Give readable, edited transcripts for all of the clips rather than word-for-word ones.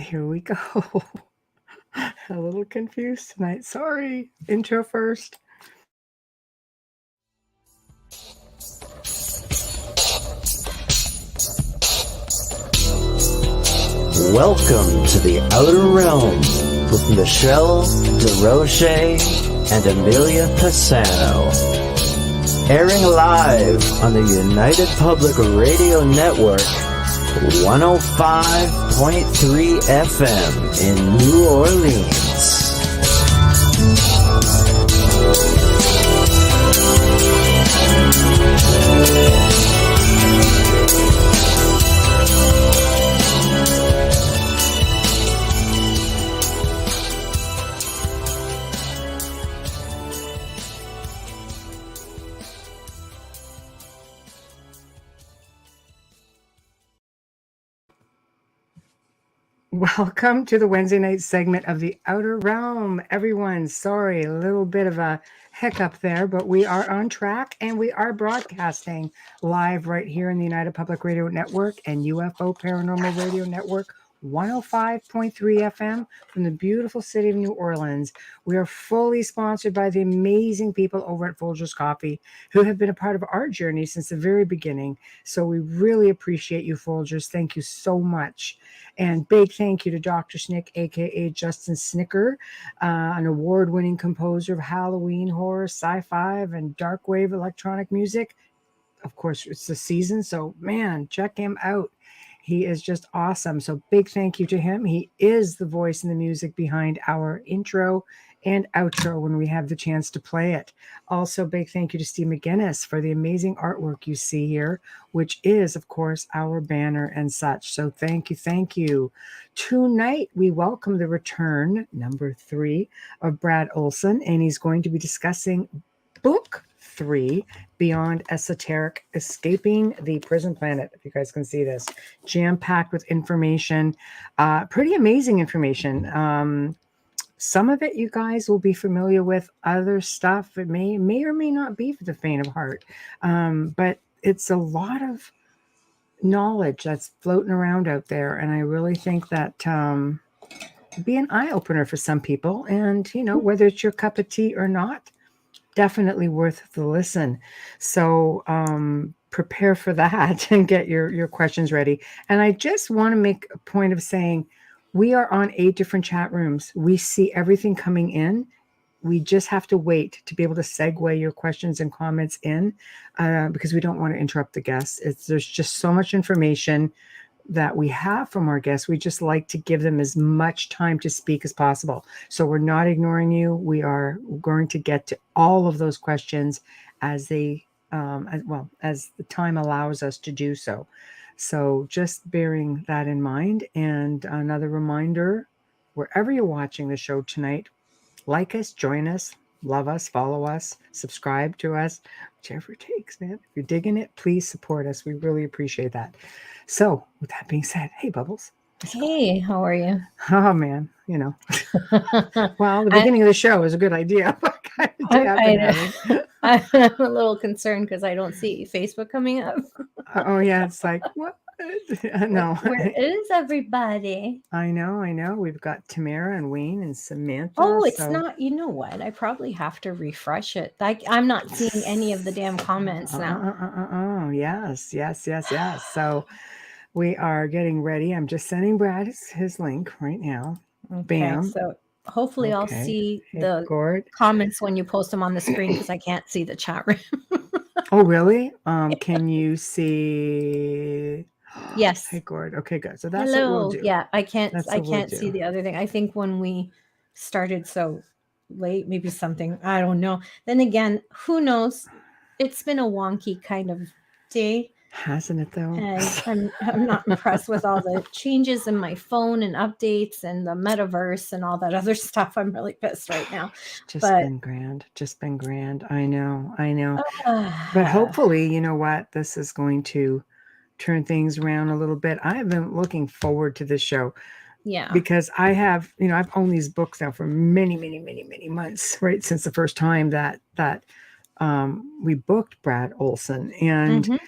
Here we go. A little confused tonight. Sorry. Intro first. Welcome to the Outer Realm with Michelle DeRoche and Amelia Pisano. Airing live on the United Public Radio Network, 105.3 FM in New Orleans. Welcome to the Wednesday night segment of the Outer Realm. Everyone, sorry, a little bit of a hiccup there, but we are on track and we are broadcasting live right here in the United Public Radio Network and UFO Paranormal Radio Network, 105.3 FM from the beautiful city of New Orleans. We are fully sponsored by the amazing people over at Folgers Coffee who have been a part of our journey since the very beginning. So we really appreciate you, Folgers. Thank you so much. And big thank you to Dr. Snick, aka Justin Snicker, an award-winning composer of Halloween, horror, sci-fi, and dark wave electronic music. Of course, it's the season, so man, check him out. He is just awesome. So big thank you to him. He is the voice and the music behind our intro and outro when we have the chance to play it. Also, big thank you to Steve McGinnis for the amazing artwork you see here, which is, of course, our banner and such. So thank you, thank you. Tonight, we welcome the return, number 3, of Brad Olsen, and he's going to be discussing book 3, Beyond Esoteric, Escaping the Prison Planet. If you guys can see this, jam-packed with information, pretty amazing information. Some of it you guys will be familiar with. Other stuff it may or may not be for the faint of heart, but it's a lot of knowledge that's floating around out there, and I really think that be an eye-opener for some people. And you know, whether it's your cup of tea or not, definitely worth the listen. So prepare for that and get your questions ready. And I just want to make a point of saying we are on 8 different chat rooms. We see everything coming in. We just have to wait to be able to segue your questions and comments in because we don't want to interrupt the guests. There's just so much information that we have from our guests. We just like to give them as much time to speak as possible. So we're not ignoring you. We are going to get to all of those questions as they, as the time allows us to do so. So just bearing that in mind. And another reminder, wherever you're watching the show tonight, like us, join us, love us, follow us, subscribe to us, whichever it takes, man. If you're digging it, please support us. We really appreciate that. So with that being said, hey, Bubbles. Hey, how are you? Oh, man, you know. Well, the beginning of the show is a good idea. I'm a little concerned because I don't see Facebook coming up. Oh, yeah. It's like, what? No. Where is everybody? I know. We've got Tamara and Wayne and Samantha. Oh, it's not. You know what? I probably have to refresh it. I'm not seeing any of the damn comments now. Yes. So we are getting ready. I'm just sending Brad his link right now. Okay, bam. So hopefully I'll see the comments when you post them on the screen because I can't see the chat room. Oh, really? Can you see? Yes. Hey, Gord. Okay, good. So that's Hello. what we'll do. Yeah, I can't see the other thing. I think when we started so late, maybe something, I don't know. Then again, who knows? It's been a wonky kind of day. Hasn't it though? And I'm not impressed with all the changes in my phone and updates and the metaverse and all that other stuff. I'm really pissed right now. Just been grand. I know. But hopefully, you know what? This is going to turn things around a little bit. I have been looking forward to this show. Yeah. Because I have, I've owned these books now for many months, right? Since the first time that we booked Brad Olsen. And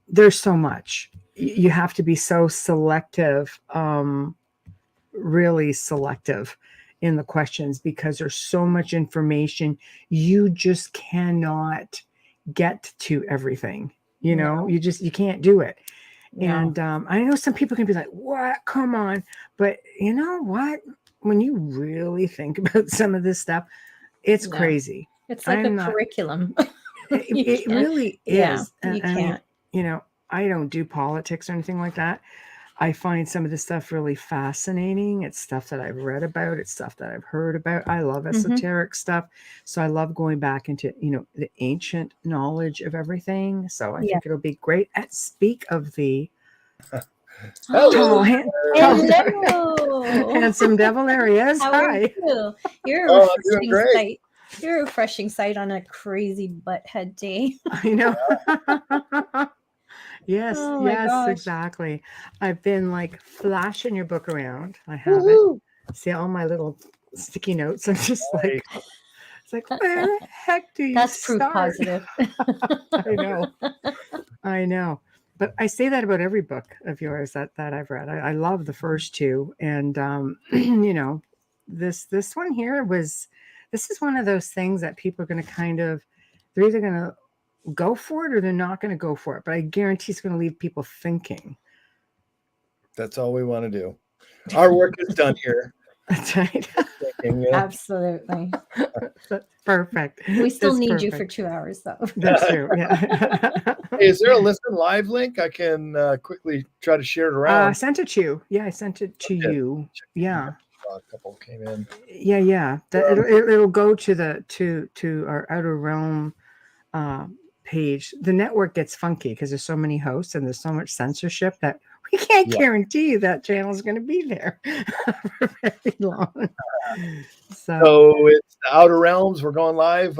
there's so much. you have to be so selective, really selective in the questions, because there's so much information. You just cannot get to everything. You know, you can't do it. No. And I know some people can be like, what? Come on. But you know what? When you really think about some of this stuff, it's crazy. It's like curriculum. It really is. Yeah, you can't. I mean, you know, I don't do politics or anything like that. I find some of this stuff really fascinating. It's stuff that I've read about. It's stuff that I've heard about. I love esoteric stuff. So I love going back into, you know, the ancient knowledge of everything. So I think it'll be great. Speak of the Hello. handsome devil areas. Hi. You're a refreshing sight. You're a refreshing sight on a crazy butthead day. I know. Yes, yes, exactly. I've been like flashing your book around. I have it. See all my little sticky notes. I'm just like, it's like, where the heck do you That's start? proof positive. I know. I know. But I say that about every book of yours that I've read. I love the first two. And, you know, this one here this is one of those things that people are going to they're either going to go for it or they're not going to go for it. But I guarantee it's going to leave people thinking. That's all we want to do. Our work is done here. That's right. Absolutely. That's perfect. We still need you for 2 hours, though. That's true. Yeah. Hey, is there a Listen Live link? I can quickly try to share it around. I sent it to you. Yeah, I sent it to you. Yeah. A couple came in. Yeah. It'll go to our Outer Realm page. The network gets funky because there's so many hosts and there's so much censorship that we can't guarantee that channel is going to be there for very long. So it's the Outer Realms. We're going live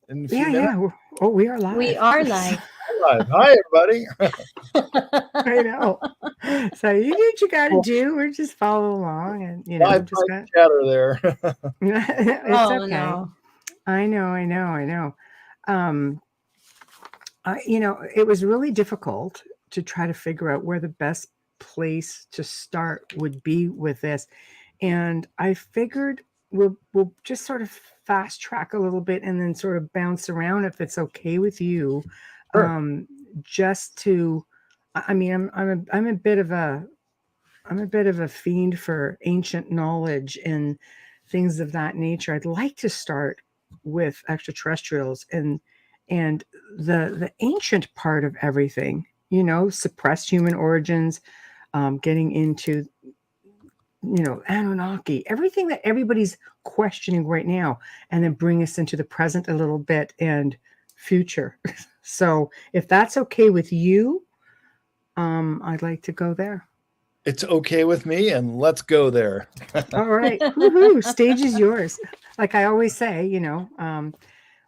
in a few minutes. Yeah. Oh, we are live. We are live. Hi, everybody. I know. So you do what you got to do. We're just follow along, and you know, just got chatter there. It's okay. No. I know. You know, it was really difficult to try to figure out where the best place to start would be with this, and I figured we'll just sort of fast track a little bit and then sort of bounce around if it's okay with you. Sure. Just to, I mean, I'm a bit of a fiend for ancient knowledge and things of that nature. I'd like to start with extraterrestrials and the ancient part of everything, you know, suppressed human origins, getting into, you know, Anunnaki, everything that everybody's questioning right now, and then bring us into the present a little bit and future. So if that's okay with you, I'd like to go there. It's okay with me, and let's go there. All right. Woohoo. Stage is yours. Like I always say, you know,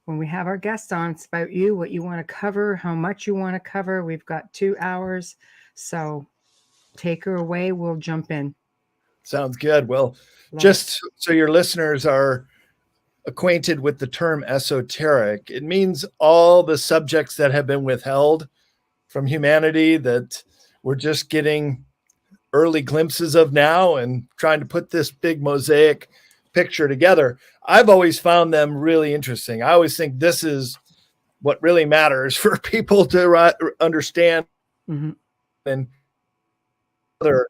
when we have our guests on, it's about you, what you want to cover, how much you want to cover. We've got 2 hours. So take her away. We'll jump in. Sounds good. Well, just so your listeners are acquainted with the term esoteric, it means all the subjects that have been withheld from humanity that we're just getting early glimpses of now and trying to put this big mosaic picture together. I've always found them really interesting. I always think this is what really matters for people to understand. And other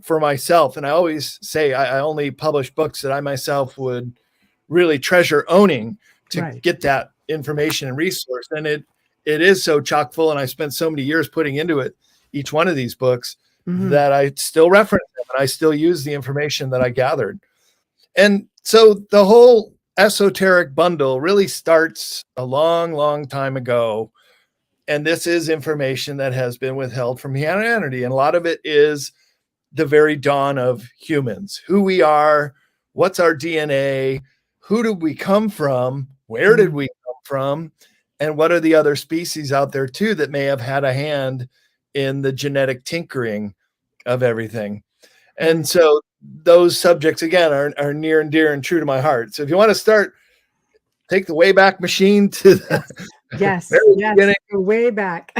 for myself. And I always say I only publish books that I myself would really treasure owning to get that information and resource. And it is so chock full. And I spent so many years putting into it, each one of these books, that I still reference them and I still use the information that I gathered. And so the whole esoteric bundle really starts a long, long time ago. And this is information that has been withheld from humanity. And a lot of it is the very dawn of humans, who we are, what's our DNA, who did we come from, where did we come from, and what are the other species out there too that may have had a hand in the genetic tinkering of everything. And so those subjects, again, are near and dear and true to my heart. So if you want to start, take the Wayback Machine to the yes, way back.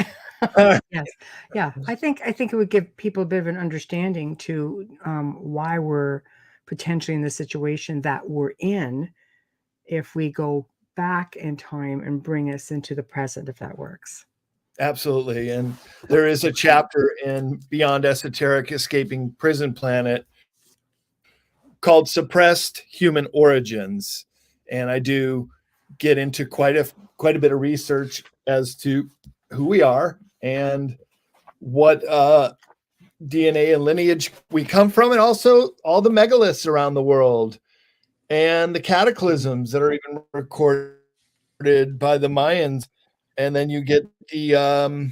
Yes. Yeah. I think it would give people a bit of an understanding to why we're potentially in the situation that we're in if we go back in time and bring us into the present, if that works. Absolutely. And there is a chapter in Beyond Esoteric Escaping Prison Planet called Suppressed Human Origins. And I do get into quite a bit of research as to who we are and what DNA and lineage we come from, and also all the megaliths around the world and the cataclysms that are even recorded by the Mayans. And then you get the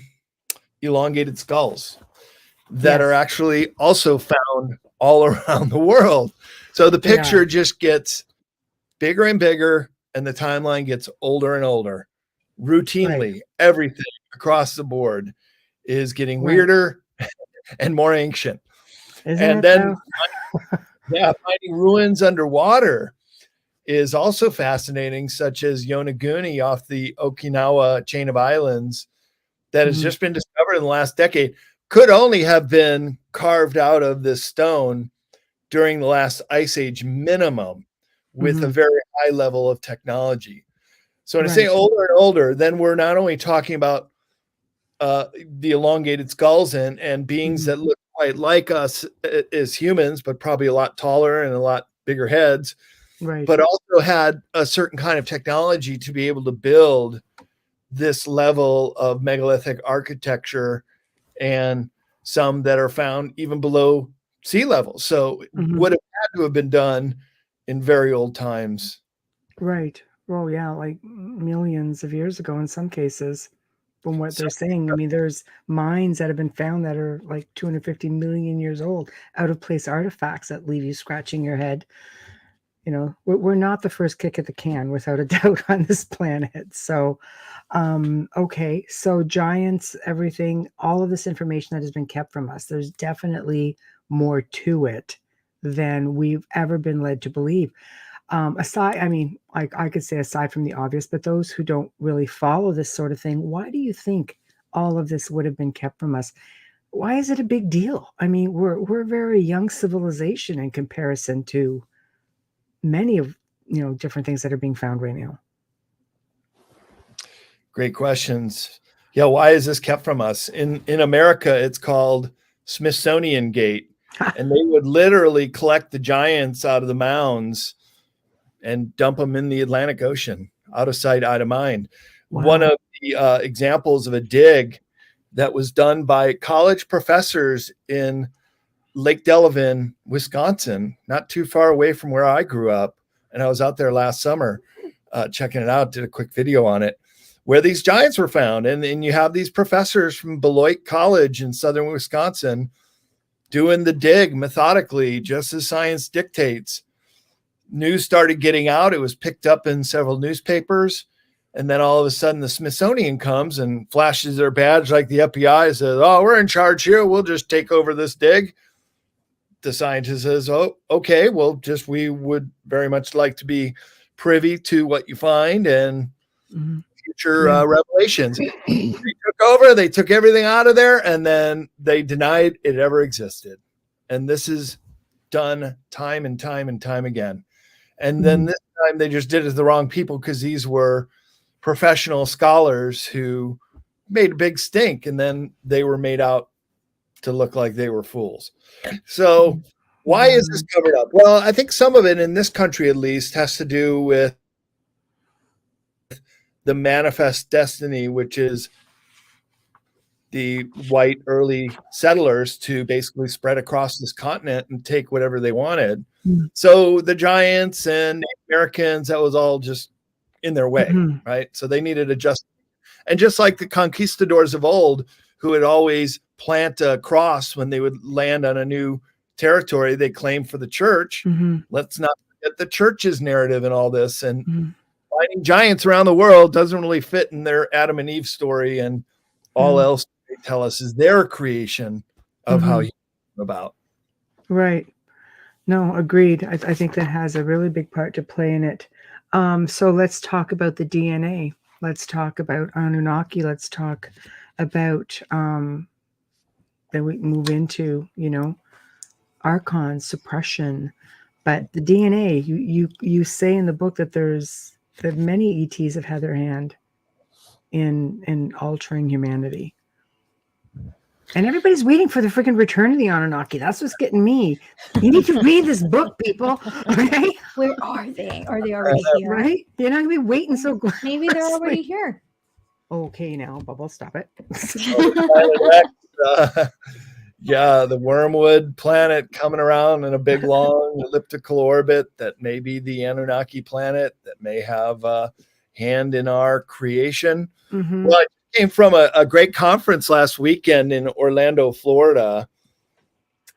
elongated skulls that are actually also found all around the world. So the picture just gets bigger and bigger, and the timeline gets older and older. Routinely, everything across the board is getting weirder and more ancient. Isn't then finding ruins underwater is also fascinating, such as Yonaguni off the Okinawa chain of islands that has just been discovered in the last decade. Could only have been carved out of this stone during the last ice age minimum, with a very high level of technology. So when I say older and older, then we're not only talking about the elongated skulls and beings that look quite like us as humans, but probably a lot taller and a lot bigger heads, but also had a certain kind of technology to be able to build this level of megalithic architecture, and some that are found even below sea level. So would have had to have been done in very old times. Right. Well, yeah, like millions of years ago in some cases, from what they're saying. I mean, there's mines that have been found that are like 250 million years old, out of place artifacts that leave you scratching your head. You know, we're not the first kick at the can, without a doubt, on this planet. So, okay, so giants, everything, all of this information that has been kept from us, there's definitely more to it than we've ever been led to believe. Aside, I mean, like I could say aside from the obvious, but those who don't really follow this sort of thing, why do you think all of this would have been kept from us? Why is it a big deal? I mean, we're a very young civilization in comparison to many of, you know, different things that are being found right now. Great questions. Yeah, why is this kept from us? In America, it's called Smithsonian Gate, and they would literally collect the giants out of the mounds and dump them in the Atlantic Ocean, out of sight, out of mind. Wow. One of the examples of a dig that was done by college professors in Lake Delavan, Wisconsin, not too far away from where I grew up. And I was out there last summer checking it out, did a quick video on it, where these giants were found. And you have these professors from Beloit College in southern Wisconsin doing the dig methodically, just as science dictates. News started getting out. It was picked up in several newspapers. And then all of a sudden the Smithsonian comes and flashes their badge like the FBI, says, "Oh, we're in charge here. We'll just take over this dig." The scientist says, "Oh, okay. Well, we would very much like to be privy to what you find and future revelations." They took over. They took everything out of there, and then they denied it ever existed. And this is done time and time and time again. And then this time they just did it to the wrong people, because these were professional scholars who made a big stink, and then they were made out to look like they were fools. So why is this covered up? Well, I think some of it, in this country at least, has to do with the manifest destiny, which is the white early settlers to basically spread across this continent and take whatever they wanted. So the giants and Americans, that was all just in their way, right? So they needed adjustment. And just like the conquistadors of old, who would always plant a cross when they would land on a new territory they claimed for the church, let's not forget the church's narrative in all this. And finding giants around the world doesn't really fit in their Adam and Eve story, and all else they tell us is their creation of how you came about. Right. No, agreed. I think that has a really big part to play in it. So let's talk about the DNA. Let's talk about Anunnaki. Let's talk about that we move into, archon suppression. But the DNA, you say in the book that that many ETs have had their hand in altering humanity. And everybody's waiting for the freaking return of the Anunnaki. That's what's getting me. You need to read this book, people. Okay? Where are they? Are they already here? Right? You're not going to be waiting so Maybe they're already here. Okay, now, Bubble, stop it. Yeah, the Wormwood planet coming around in a big, long elliptical orbit that may be the Anunnaki planet that may have a hand in our creation. Mm-hmm. Well, I came from a great conference last weekend in Orlando, Florida,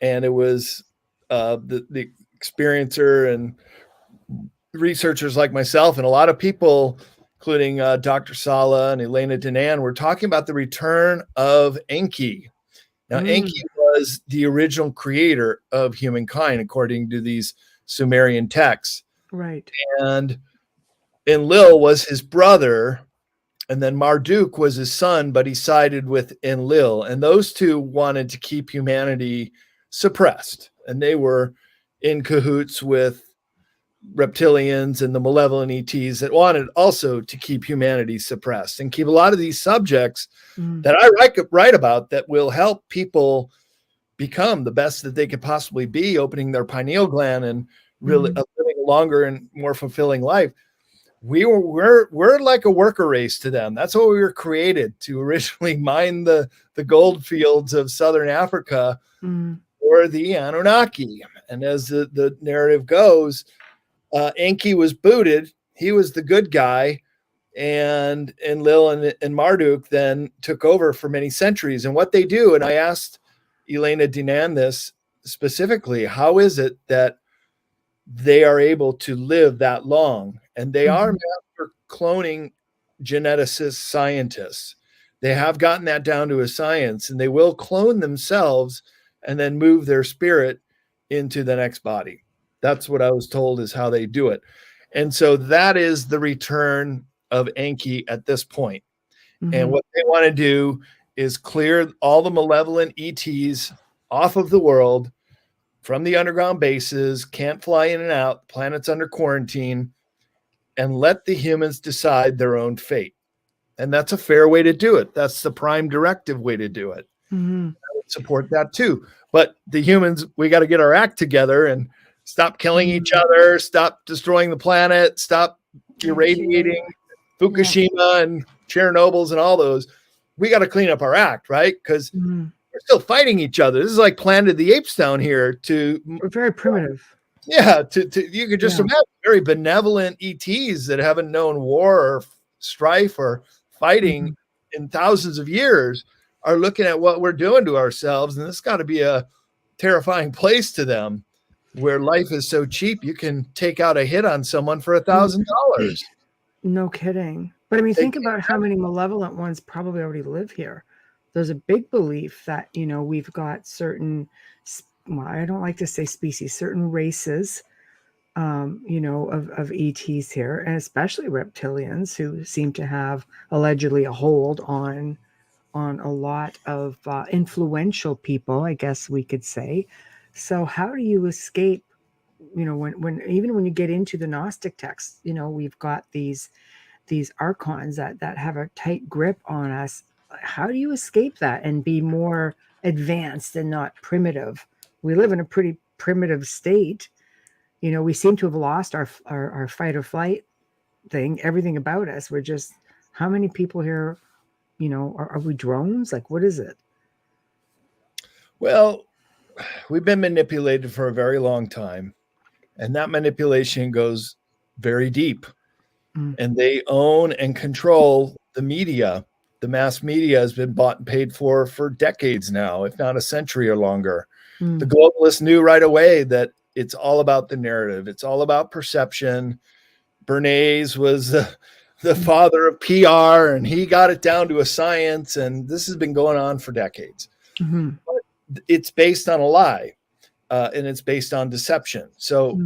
and it was the experiencer and researchers like myself and a lot of people, including Dr. Sala and Elena Dinan, were talking about the return of Enki. Now, Enki was the original creator of humankind, according to these Sumerian texts. Right. And Enlil was his brother, and then Marduk was his son, but he sided with Enlil. And those two wanted to keep humanity suppressed. And they were in cahoots with reptilians and the malevolent ETs that wanted also to keep humanity suppressed and keep a lot of these subjects that I write about that will help people become the best that they could possibly be, opening their pineal gland and really living a longer and more fulfilling life. We're like a worker race to them. That's what we were created to originally mine the gold fields of Southern Africa for the Anunnaki. And as the narrative goes, Enki was booted. He was the good guy. And Enlil and Marduk then took over for many centuries. And what they do, and I asked Elena Dinan this specifically, how is it that they are able to live that long? And they are master cloning geneticists, scientists. They have gotten that down to a science, and they will clone themselves and then move their spirit into the next body. That's what I was told is how they do it. And so that is the return of Enki at this point. And what they want to do is clear all the malevolent ETs off of the world from the underground bases, can't fly in and out, planet's under quarantine, and let the humans decide their own fate. And that's a fair way to do it. That's the prime directive way to do it. I would support that too. But the humans, we got to get our act together and stop killing each other, stop destroying the planet, stop irradiating Fukushima and Chernobyl's and all those. We got to clean up our act, right? Because we're still fighting each other. This is like Planet of the Apes down here. We're very primitive. Yeah, you could just imagine very benevolent ETs that haven't known war or strife or fighting in thousands of years are looking at what we're doing to ourselves, and this got to be a terrifying place to them, where life is so cheap you can take out a hit on someone for $1,000. No kidding. But I mean, think about how many malevolent ones probably already live here. There's a big belief that, we've got certain, well, I don't like to say species, certain races, of ETs here, and especially reptilians who seem to have allegedly a hold on a lot of influential people, I guess we could say. So how do you escape, when even when you get into the Gnostic texts, we've got these archons that have a tight grip on us. How do you escape that and be more advanced and not primitive? We live in a pretty primitive state. We seem to have lost our fight or flight thing, everything about us. We're just, how many people here, are we drones? Like, what is it? Well, we've been manipulated for a very long time, and that manipulation goes very deep. And they own and control the media. The mass media has been bought and paid for decades now, if not a century or longer. The globalists knew right away that it's all about the narrative. It's all about perception. Bernays was the father of PR, and he got it down to a science, and this has been going on for decades. But it's based on a lie, and it's based on deception. So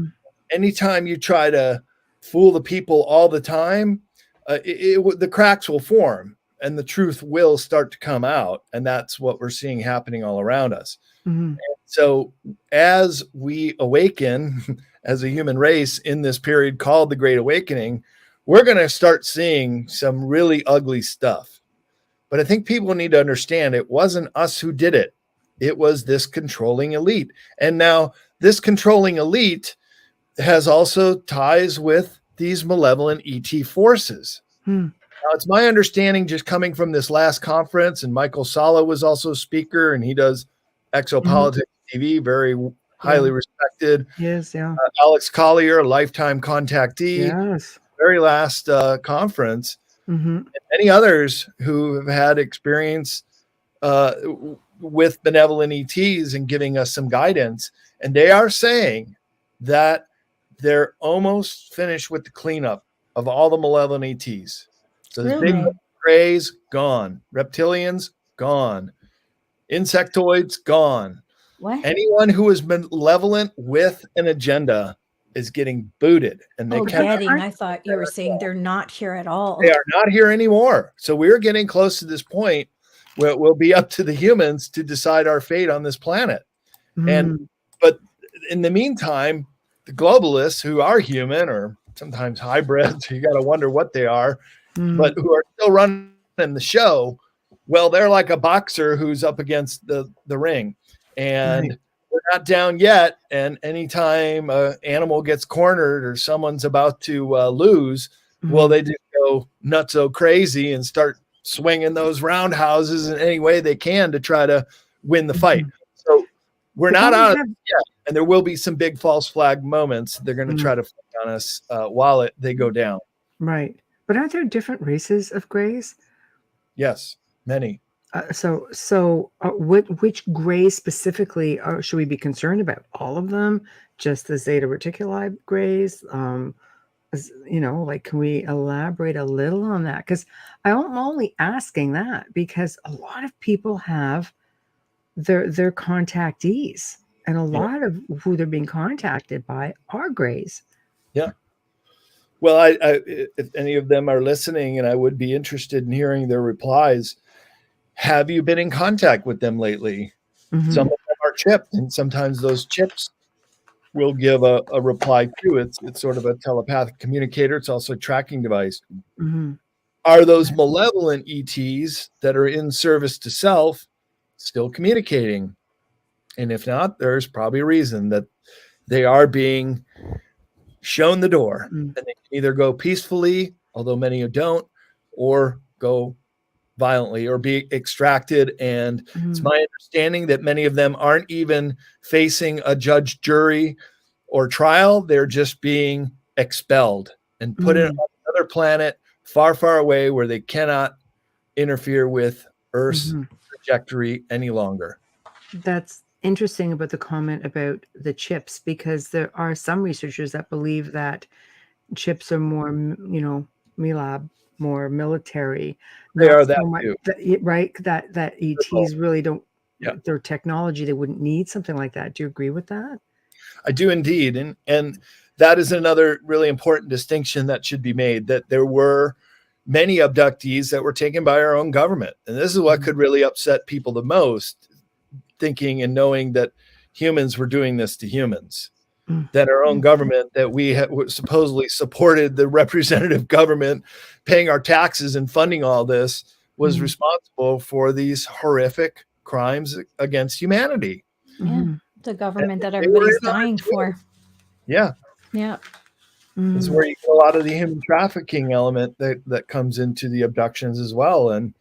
anytime you try to fool the people all the time, the cracks will form. and the truth will start to come out. And that's what we're seeing happening all around us. So as we awaken as a human race in this period called the Great Awakening, we're going to start seeing some really ugly stuff. But I think people need to understand it wasn't us who did it. It was this controlling elite. And now this controlling elite has also ties with these malevolent ET forces. Now, it's my understanding, just coming from this last conference, and Michael Sala was also a speaker, and he does Exopolitics TV, very highly respected. Yes, yeah. Alex Collier, a lifetime contactee. Yes. Very last conference. And many others who have had experience with benevolent ETs and giving us some guidance. And they are saying that they're almost finished with the cleanup of all the malevolent ETs. So the big grays, gone. Reptilians, gone. Insectoids, gone. What? Anyone who is malevolent with an agenda is getting booted. And they I thought you were saying they're not here at all. They are not here anymore. So we're getting close to this point where it will be up to the humans to decide our fate on this planet. But in the meantime, the globalists, who are human or sometimes hybrids, you got to wonder what they are, but who are still running the show, well, they're like a boxer who's up against the ring. And we're not down yet. And anytime an animal gets cornered or someone's about to lose, well, they just go nutso crazy and start swinging those roundhouses in any way they can to try to win the fight. So we're not out of it yet. And there will be some big false flag moments. They're going to try to fight on us while they go down. Right. But aren't there different races of grays? Yes, many. Which grays specifically should we be concerned about? All of them? Just the Zeta Reticuli grays? Can we elaborate a little on that? Because I'm only asking that because a lot of people have their contactees, and a lot of who they're being contacted by are grays. Yeah. Well, I if any of them are listening, and I would be interested in hearing their replies. Have you been in contact with them lately? Some of them are chipped, and sometimes those chips will give a reply too. It's sort of a telepathic communicator. It's also a tracking device. Are those malevolent ETs that are in service to self still communicating? And if not, there's probably a reason that they are being shown the door. And they can either go peacefully, although many who don't, or go violently or be extracted. And it's my understanding that many of them aren't even facing a judge, jury, or trial. They're just being expelled and put in on another planet far, far away where they cannot interfere with Earth's trajectory any longer. That's interesting about the comment about the chips, because there are some researchers that believe that chips are more, MILAB, more military. They are that so much, too. That ETs really don't, their technology, they wouldn't need something like that. Do you agree with that? I do indeed. And that is another really important distinction that should be made, that there were many abductees that were taken by our own government. And this is what could really upset people the most, thinking and knowing that humans were doing this to humans, that our own government, that we supposedly supported the representative government paying our taxes and funding all this, was responsible for these horrific crimes against humanity. The government that everybody's dying for. Yeah. This is where you get a lot of the human trafficking element that comes into the abductions as well, and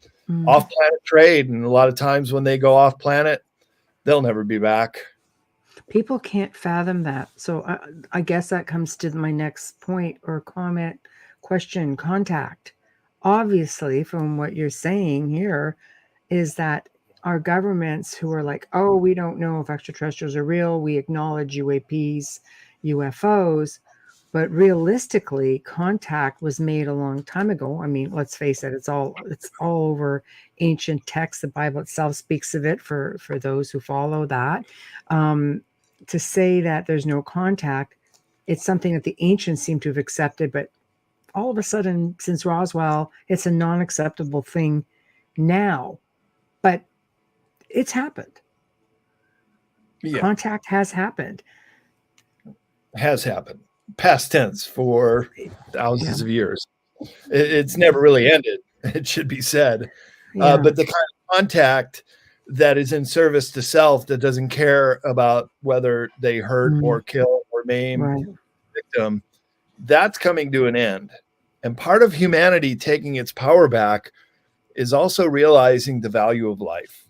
off-planet trade. And a lot of times when they go off-planet, they'll never be back. People can't fathom that. So I guess that comes to my next point or comment, question, contact. Obviously, from what you're saying here, is that our governments who are like, oh, we don't know if extraterrestrials are real. We acknowledge UAPs, UFOs. But realistically, contact was made a long time ago. I mean, let's face it, it's all over ancient texts. The Bible itself speaks of it for those who follow that. To say that there's no contact, it's something that the ancients seem to have accepted, but all of a sudden, since Roswell, it's a non-acceptable thing now, but it's happened. Yeah. Contact has happened. Has happened. Past tense for thousands of years. It's never really ended, it should be said. But the kind of contact that is in service to self, that doesn't care about whether they hurt or kill or maim the victim, that's coming to an end. And part of humanity taking its power back is also realizing the value of life.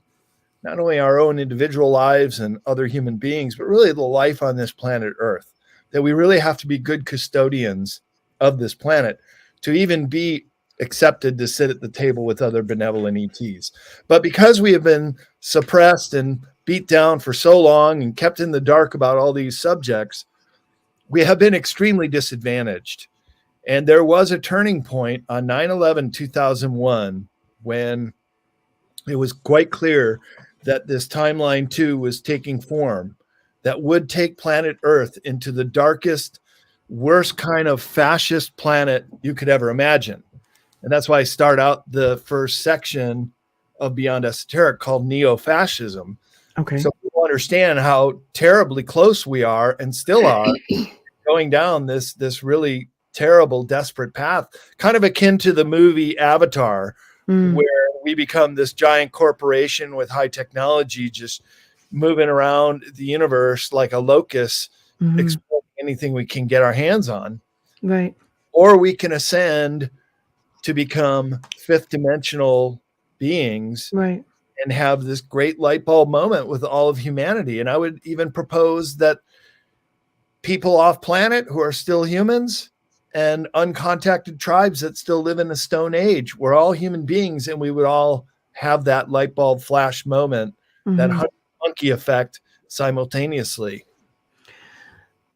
Not only our own individual lives and other human beings, but really the life on this planet Earth. That we really have to be good custodians of this planet to even be accepted to sit at the table with other benevolent ETs. But because we have been suppressed and beat down for so long and kept in the dark about all these subjects, we have been extremely disadvantaged. And there was a turning point on 9/11/2001 when it was quite clear that this timeline 2 was taking form, that would take planet Earth into the darkest, worst kind of fascist planet you could ever imagine. And that's why I start out the first section of Beyond Esoteric called Neo-Fascism. Okay. So people understand how terribly close we are and still are going down this really terrible, desperate path, kind of akin to the movie Avatar, where we become this giant corporation with high technology, just moving around the universe like a locust, exploring anything we can get our hands on. Right. Or we can ascend to become fifth dimensional beings, right, and have this great light bulb moment with all of humanity. And I would even propose that people off planet who are still humans and uncontacted tribes that still live in the Stone Age, we're all human beings, and we would all have that light bulb flash moment, that monkey effect simultaneously.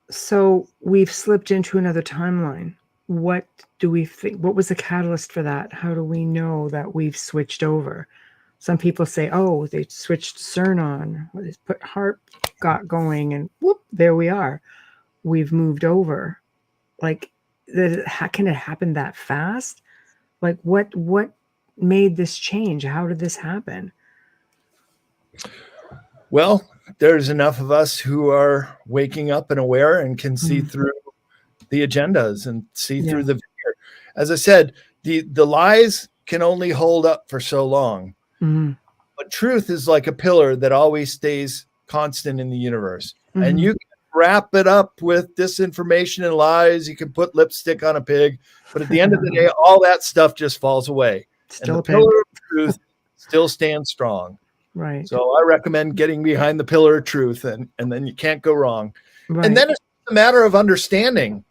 So we've slipped into another timeline. What do we think? What was the catalyst for that? How do we know that we've switched over? Some people say, oh, they switched CERN on, they put HARP got going, and whoop, there we are. We've moved over. Like, how can it happen that fast? Like, what made this change? How did this happen? Well, there's enough of us who are waking up and aware and can see through the agendas and see through the fear. As I said, the lies can only hold up for so long. But truth is like a pillar that always stays constant in the universe. And you can wrap it up with disinformation and lies. You can put lipstick on a pig. But at the end of the day, all that stuff just falls away. Still and the pillar of truth still stands strong. Right. So I recommend getting behind the pillar of truth, and then you can't go wrong. Right. And then it's a matter of understanding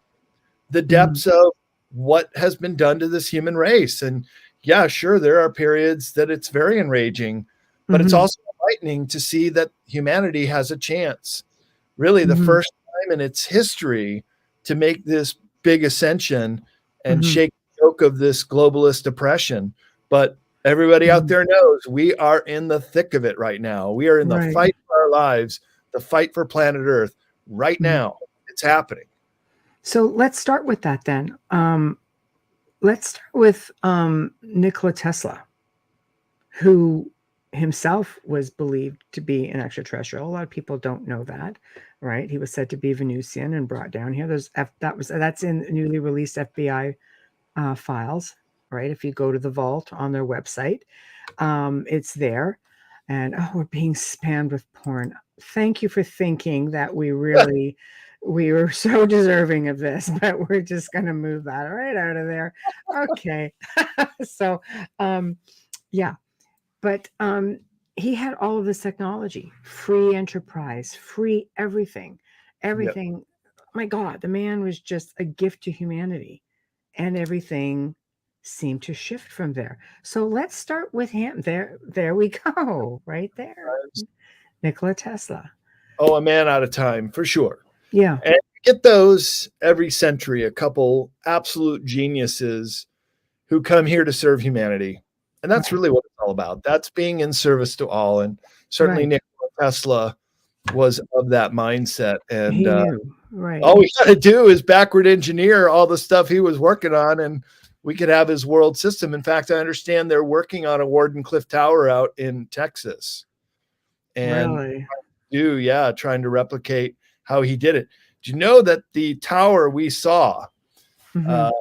the depths of what has been done to this human race. And yeah, sure, there are periods that it's very enraging, but it's also enlightening to see that humanity has a chance, really the first time in its history, to make this big ascension and shake the yoke of this globalist oppression. But everybody out there knows we are in the thick of it right now. We are in the fight for our lives, the fight for planet Earth right now. It's happening. So let's start with that then. Let's start with Nikola Tesla, who himself was believed to be an extraterrestrial. A lot of people don't know that, right? He was said to be Venusian and brought down here. That's in newly released FBI files, right? If you go to the vault on their website, it's there. And we're being spammed with porn. Thank you for thinking that we were so deserving of this, but we're just going to move that right out of there. Okay. So, yeah. But he had all of this technology, free enterprise, free everything. Everything. My God, the man was just a gift to humanity. And everything seemed to shift from there. So let's start with him. There we go. Right there. Nikola Tesla. Oh, a man out of time, for sure. Yeah. And you get those every century, a couple absolute geniuses who come here to serve humanity. And that's really what it's all about. That's being in service to all. And certainly Nikola Tesla was of that mindset. And Right. All we got to do is backward engineer all the stuff he was working on, and we could have his world system. In fact, I understand they're working on a Wardenclyffe Tower out in Texas. And really? trying to replicate how he did it. Do you know that the tower we saw, I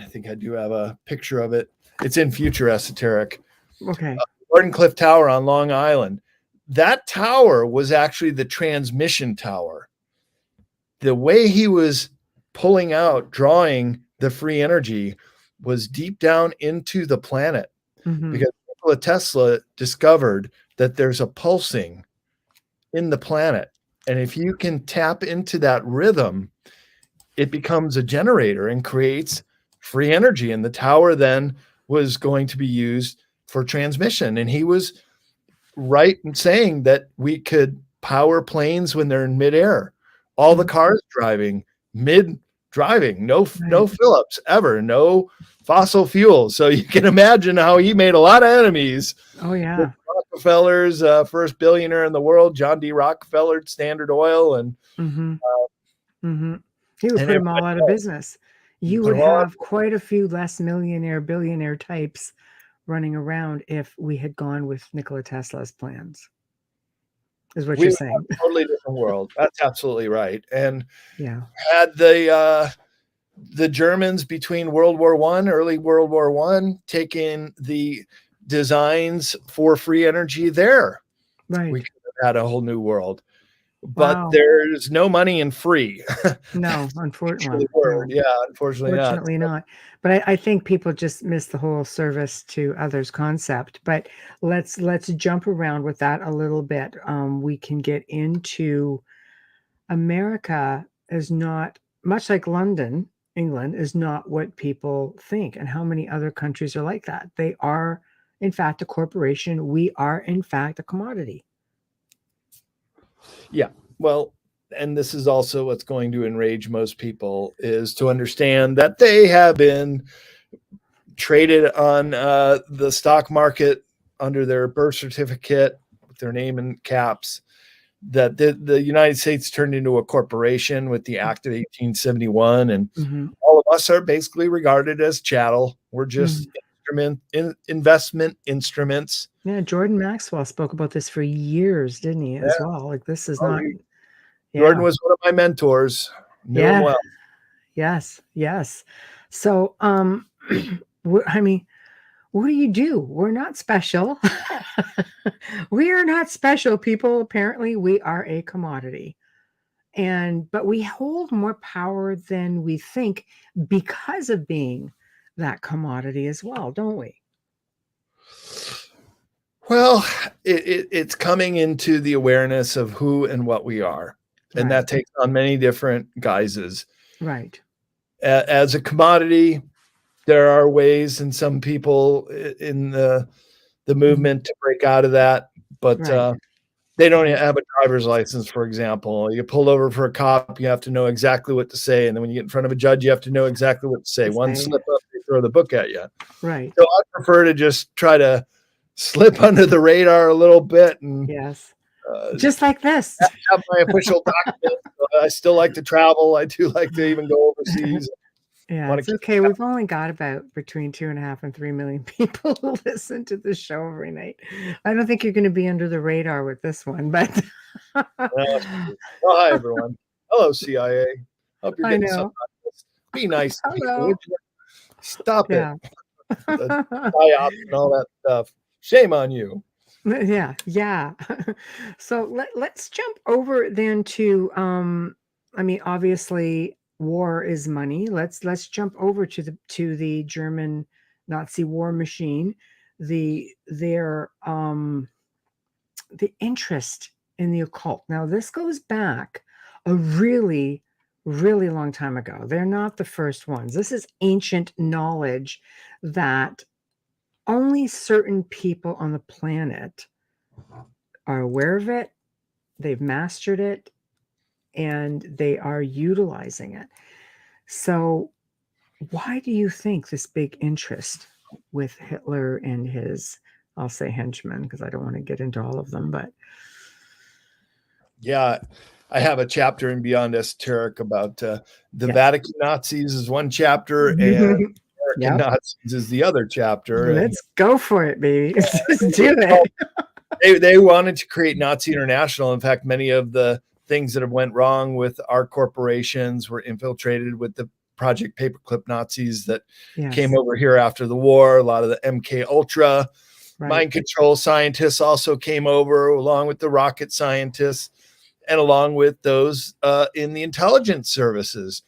think I do have a picture of it. It's in Future Esoteric. Okay. Wardenclyffe Tower on Long Island. That tower was actually the transmission tower. The way he was pulling out, drawing the free energy was deep down into the planet, because Nikola Tesla discovered that there's a pulsing in the planet. And if you can tap into that rhythm, it becomes a generator and creates free energy. And the tower then was going to be used for transmission. And he was right in saying that we could power planes when they're in midair. All the cars driving, mid-driving, no fill-ups ever, no fossil fuels. So you can imagine how he made a lot of enemies. Oh, yeah. Rockefeller's first billionaire in the world, John D. Rockefeller, Standard Oil, and he would put them all out of business. You would have quite a few less millionaire, billionaire types running around if we had gone with Nikola Tesla's plans. Is what you're saying? A totally different world. That's absolutely right. And yeah, had the Germans between World War I, early World War I, taking the designs for free energy there, right, we could have had a whole new world. But there's no money in free. No, unfortunately. Unfortunately not. But I think people just miss the whole service to others concept. But let's jump around with that a little bit. We can get into America is not much like London, England is not what people think, and how many other countries are like that. They are, in fact, a corporation. We are, in fact, a commodity. Yeah, well, and this is also what's going to enrage most people, is to understand that they have been traded on the stock market under their birth certificate with their name in caps, that the United States turned into a corporation with the Act of 1871, and all of us are basically regarded as chattel. We're just investment instruments. Yeah, Jordan Maxwell spoke about this for years, didn't he, as well? Like, this is not... Jordan was one of my mentors. Knew him well. Yes. So, I mean, what do? We're not special. We are not special people. Apparently, we are a commodity. But we hold more power than we think because of being that commodity as well, don't we? Well, it's coming into the awareness of who and what we are. And that takes on many different guises. Right. As a commodity, there are ways, and some people in the movement to break out of that, but they don't have a driver's license, for example. You get pulled over for a cop, you have to know exactly what to say. And then when you get in front of a judge, you have to know exactly what to say. One slip up, they throw the book at you. Right. So I prefer to just try to slip under the radar a little bit. And just like this. Have my official document. I still like to travel. I do like to even go overseas. Yeah, it's okay. We've only got about between 2.5 and 3 million people who listen to the show every night. I don't think you're going to be under the radar with this one, but. Well, hi, everyone. Hello, CIA. Hope you're getting something out of this. Be nice to people. Stop it. The psyops and all that stuff. Shame on you. Yeah. So let's jump over then to, I mean, obviously war is money. Let's jump over to the German Nazi war machine, the interest in the occult. Now this goes back a really, really long time ago. They're not the first ones. This is ancient knowledge that only certain people on the planet are aware of it. They've mastered it, and they are utilizing it. So why do you think this big interest with Hitler and his, I'll say henchmen, because I don't want to get into all of them, but. Yeah, I have a chapter in Beyond Esoteric about the Yes. Vatican Nazis is one chapter, and American Nazis is the other chapter. Let's go for it, baby. Just do it. They wanted to create Nazi International. In fact, many of the things that have went wrong with our corporations were infiltrated with the Project Paperclip Nazis that came over here after the war. A lot of the MK Ultra mind control scientists also came over, along with the rocket scientists and along with those in the intelligence services.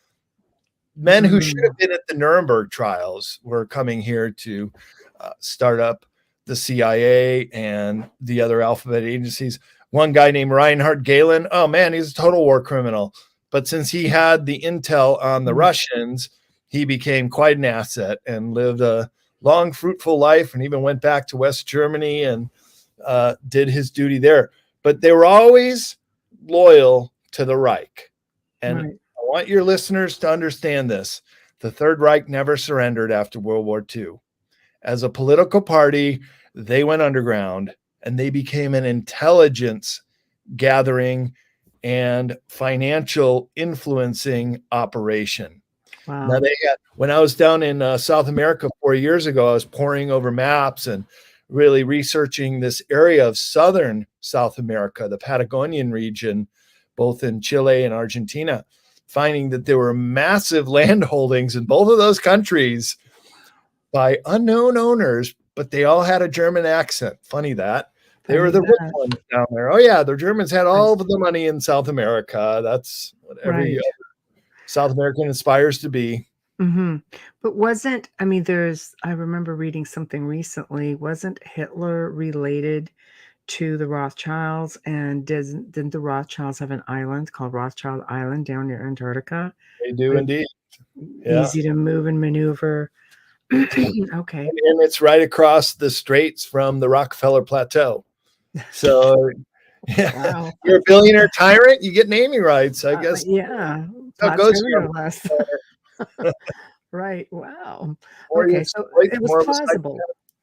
Men who should have been at the Nuremberg trials were coming here to start up the CIA and the other alphabet agencies. One guy named Reinhard Gehlen, oh man, he's a total war criminal. But since he had the intel on the Russians, he became quite an asset and lived a long, fruitful life, and even went back to West Germany and did his duty there. But they were always loyal to the Reich. And I want your listeners to understand this. The Third Reich never surrendered after World War II. As a political party, they went underground, and they became an intelligence gathering and financial influencing operation. Wow. Now when I was down in South America 4 years ago, I was poring over maps and really researching this area of southern South America, the Patagonian region, both in Chile and Argentina, finding that there were massive land holdings in both of those countries by unknown owners, but they all had a German accent. Funny that. They were the rich ones down there. Oh, yeah, the Germans had all of the money in South America. That's what every South American aspires to be. But I remember reading something recently. Wasn't Hitler related to the Rothschilds? And didn't the Rothschilds have an island called Rothschild Island down near Antarctica? They do indeed. Easy to move and maneuver. Okay. And it's right across the straits from the Rockefeller Plateau. So Wow. You're a billionaire tyrant, you get naming rights, I guess. Yeah. How goes Right. Wow. Or Okay. So it was plausible.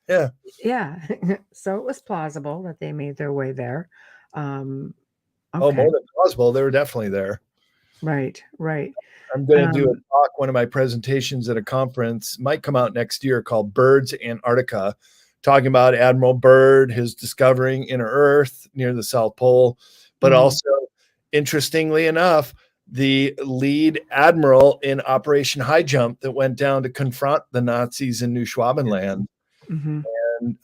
Yeah. So it was plausible that they made their way there. Oh, more than plausible. They were definitely there. Right. I'm going to do a talk, one of my presentations at a conference, might come out next year, called Bird's Antarctica, talking about Admiral Byrd, his discovering inner Earth near the South Pole, but also, interestingly enough, the lead admiral in Operation High Jump that went down to confront the Nazis in New Schwabenland. And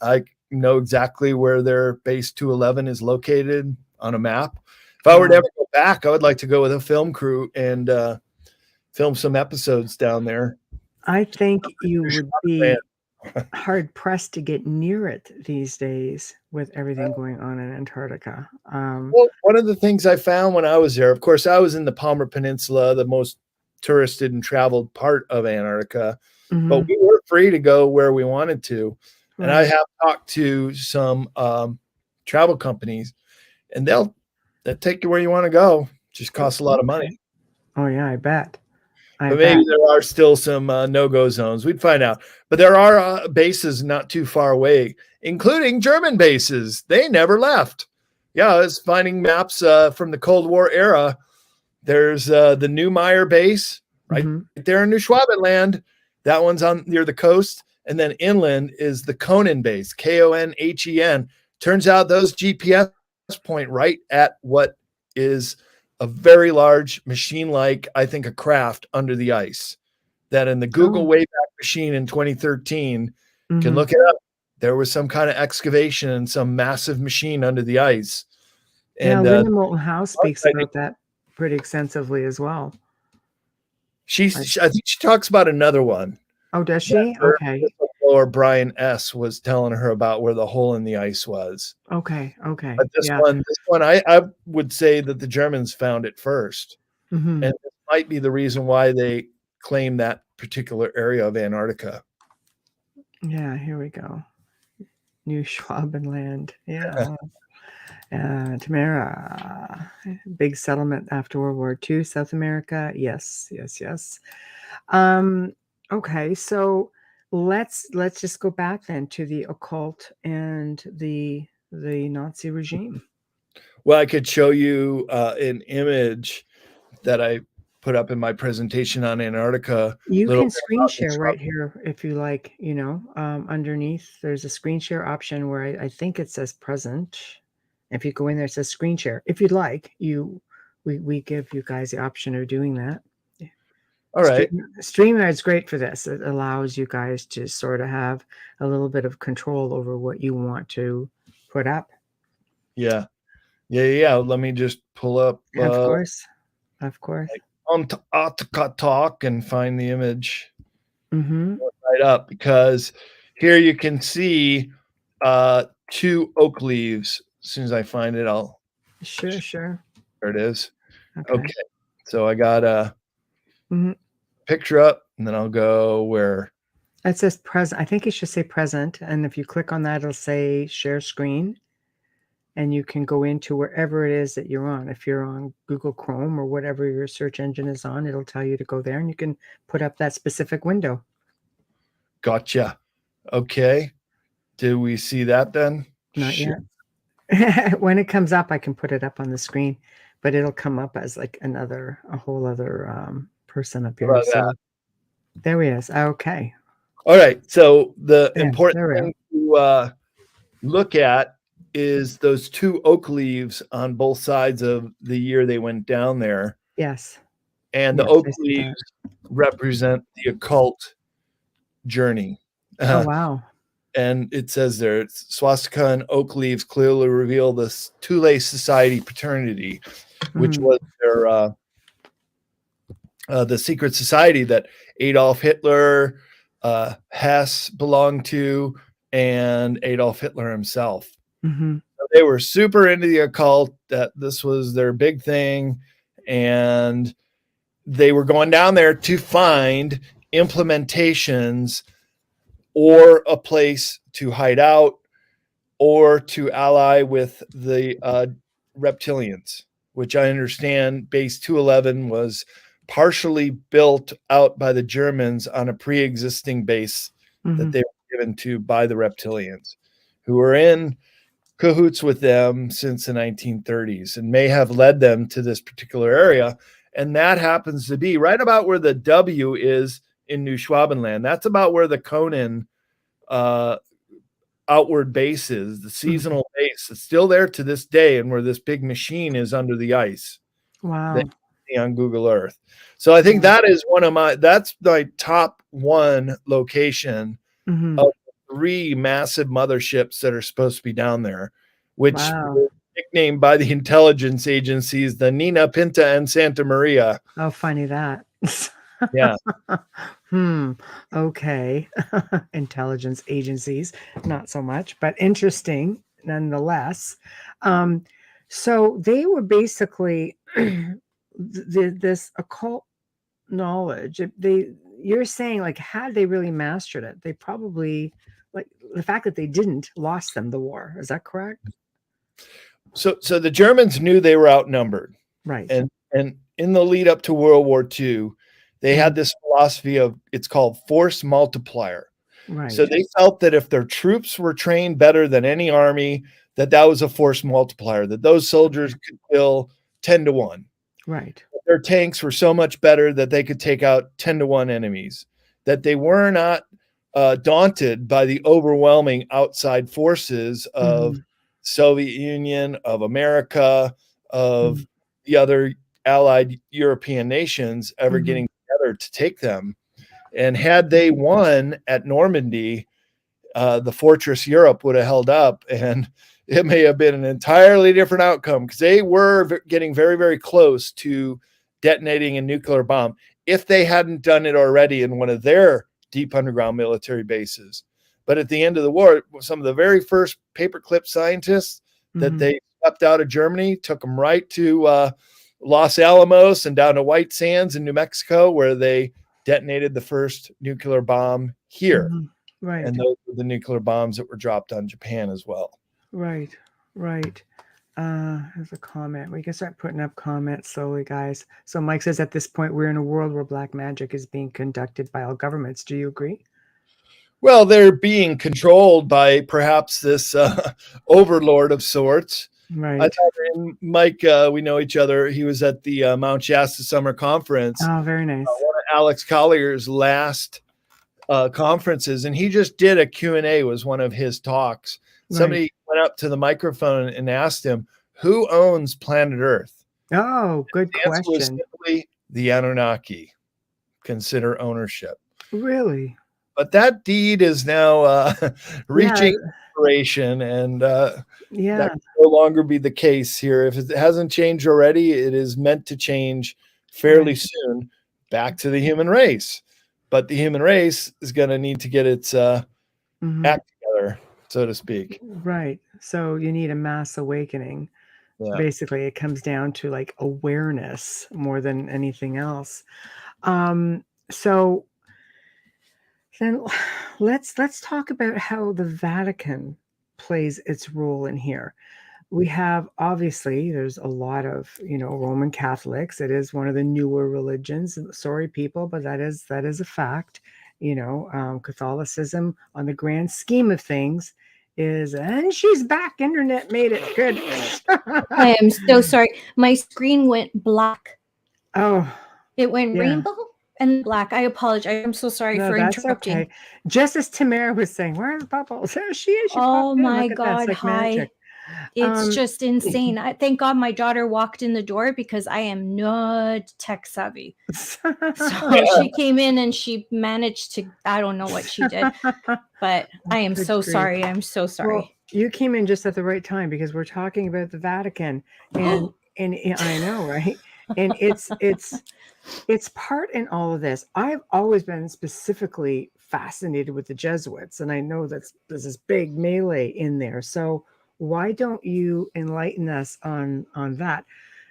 I know exactly where their base 211 is located on a map. If I were to ever go back, I would like to go with a film crew and film some episodes down there. I think you would be hard pressed to get near it these days with everything going on in Antarctica. Well, one of the things I found when I was there, of course, I was in the Palmer Peninsula, the most touristed and traveled part of Antarctica, but we were free to go where we wanted to. And I have talked to some travel companies, and they'll take you where you want to go. Just costs a lot of money. Oh yeah, I bet. But maybe there are still some no-go zones. We'd find out. But there are bases not too far away, including German bases. They never left. Yeah, I was finding maps from the Cold War era. There's the Neumayer base right there in New Schwabenland. That one's near the coast. And then inland is the Conan base, Konhen. Turns out those GPS point right at what is a very large machine-like, I think, a craft under the ice that in the Google Wayback Machine in 2013, can look it up. There was some kind of excavation and some massive machine under the ice. And Linda Moulton House speaks about that pretty extensively as well. I think she talks about another one. Oh, does she? Okay. Or Brian S. was telling her about where the hole in the ice was. Okay. But this one, I would say that the Germans found it first. And it might be the reason why they claim that particular area of Antarctica. Yeah, here we go. New Schwabenland. Yeah. Tamara, big settlement after World War II, South America. Yes. Okay, so let's just go back then to the occult and the Nazi regime. Well, I could show you an image that I put up in my presentation on Antarctica. You Little can bit screen about the share Trump. right here if you like, underneath there's a screen share option where I think it says present. If you go in there, it says screen share. If you'd like, we give you guys the option of doing that. All right. StreamYard's great for this. It allows you guys to sort of have a little bit of control over what you want to put up. Yeah. Let me just pull up. Of course. On talk and find the image Mm-hmm. right up, because here you can see 2 oak leaves. As soon as I find it, I'll. Sure. There it is. Okay. So I got a picture up, and then I'll go where it says present. I think it should say present, and if you click on that, it'll say share screen, and you can go into wherever it is that you're on. If you're on Google Chrome or whatever your search engine is on, it'll tell you to go there, and you can put up that specific window. Gotcha. Okay. Did we see that then? Not yet. When it comes up, I can put it up on the screen, but it'll come up as like a whole other person up here. So there he is. Okay. All right. So the important thing to look at is those 2 oak leaves on both sides of the year they went down there. Yes. And the oak leaves represent the occult journey. Oh, wow. And it says there, it's swastika and oak leaves clearly reveal this Thule Society fraternity, which was their the secret society that Adolf Hitler, Hess belonged to, and Adolf Hitler himself. Mm-hmm. So they were super into the occult, that this was their big thing, and they were going down there to find implementations or a place to hide out or to ally with the reptilians, which I understand Base 211 was partially built out by the Germans on a pre-existing base that they were given to by the reptilians, who were in cahoots with them since the 1930s and may have led them to this particular area. And that happens to be right about where the W is in New Schwabenland. That's about where the Conan outward base is, the seasonal base. It's still there to this day, and where this big machine is under the ice. Wow. On Google Earth. So I think that is that's my top 1 location of 3 massive motherships that are supposed to be down there, which were nicknamed by the intelligence agencies the Nina, Pinta, and Santa Maria. Oh, funny that. Yeah. Okay. Intelligence agencies, not so much, but interesting nonetheless. So they were basically this occult knowledge. You're saying, like, had they really mastered it, they probably, like, the fact that they didn't lost them the war. Is that correct? So the Germans knew they were outnumbered, right? And in the lead up to World War II, they had this philosophy of, it's called force multiplier. Right. So they felt that if their troops were trained better than any army, that was a force multiplier, that those soldiers could kill 10 to 1. Right. Their tanks were so much better that they could take out 10 to 1 enemies, that they were not daunted by the overwhelming outside forces of Soviet Union, of America, of the other allied European nations ever getting together to take them. And had they won at Normandy, the fortress Europe would have held up, and it may have been an entirely different outcome, because they were getting very, very close to detonating a nuclear bomb if they hadn't done it already in one of their deep underground military bases. But at the end of the war, some of the very first paperclip scientists that they swept out of Germany took them right to Los Alamos and down to White Sands in New Mexico, where they detonated the first nuclear bomb here. Right. And those were the nuclear bombs that were dropped on Japan as well. Right. There's a comment. We can start putting up comments slowly, guys. So Mike says, at this point, we're in a world where black magic is being conducted by all governments. Do you agree? Well, they're being controlled by perhaps this overlord of sorts. I Right. thought, and Mike, we know each other. He was at the Mount Shasta Summer Conference, Oh, very nice. one of Alex Collier's last conferences, and he just did a Q&A, was one of his talks. Somebody went up to the microphone and asked him, who owns planet Earth? Oh, good The answer was question. simply the Anunnaki consider ownership. Really? But that deed is now reaching expiration, and that can no longer be the case here. If it hasn't changed already, it is meant to change fairly soon back to the human race. But the human race is going to need to get its act together, so to speak. Right. So you need a mass awakening. Yeah. Basically, it comes down to like awareness more than anything else. So then let's talk about how the Vatican plays its role in here. We have, obviously, there's a lot of, Roman Catholics. It is one of the newer religions. Sorry, people, but that is a fact. Catholicism, on the grand scheme of things, is, and she's back. Internet made it good. I am so sorry. My screen went black. Oh, it went rainbow and black. I apologize. I'm so sorry for interrupting. Okay. Just as Tamara was saying, where's Bubbles? There she is. She oh my Look at God! That. It's like Hi. magic. It's just insane. Thank God my daughter walked in the door because I am not tech savvy. So she came in and she managed to, I don't know what she did, but I am so sorry. I'm so sorry. Well, you came in just at the right time because we're talking about the Vatican, and I know, right? And it's part in all of this. I've always been specifically fascinated with the Jesuits, and I know that there's this big melee in there. So why don't you enlighten us on that?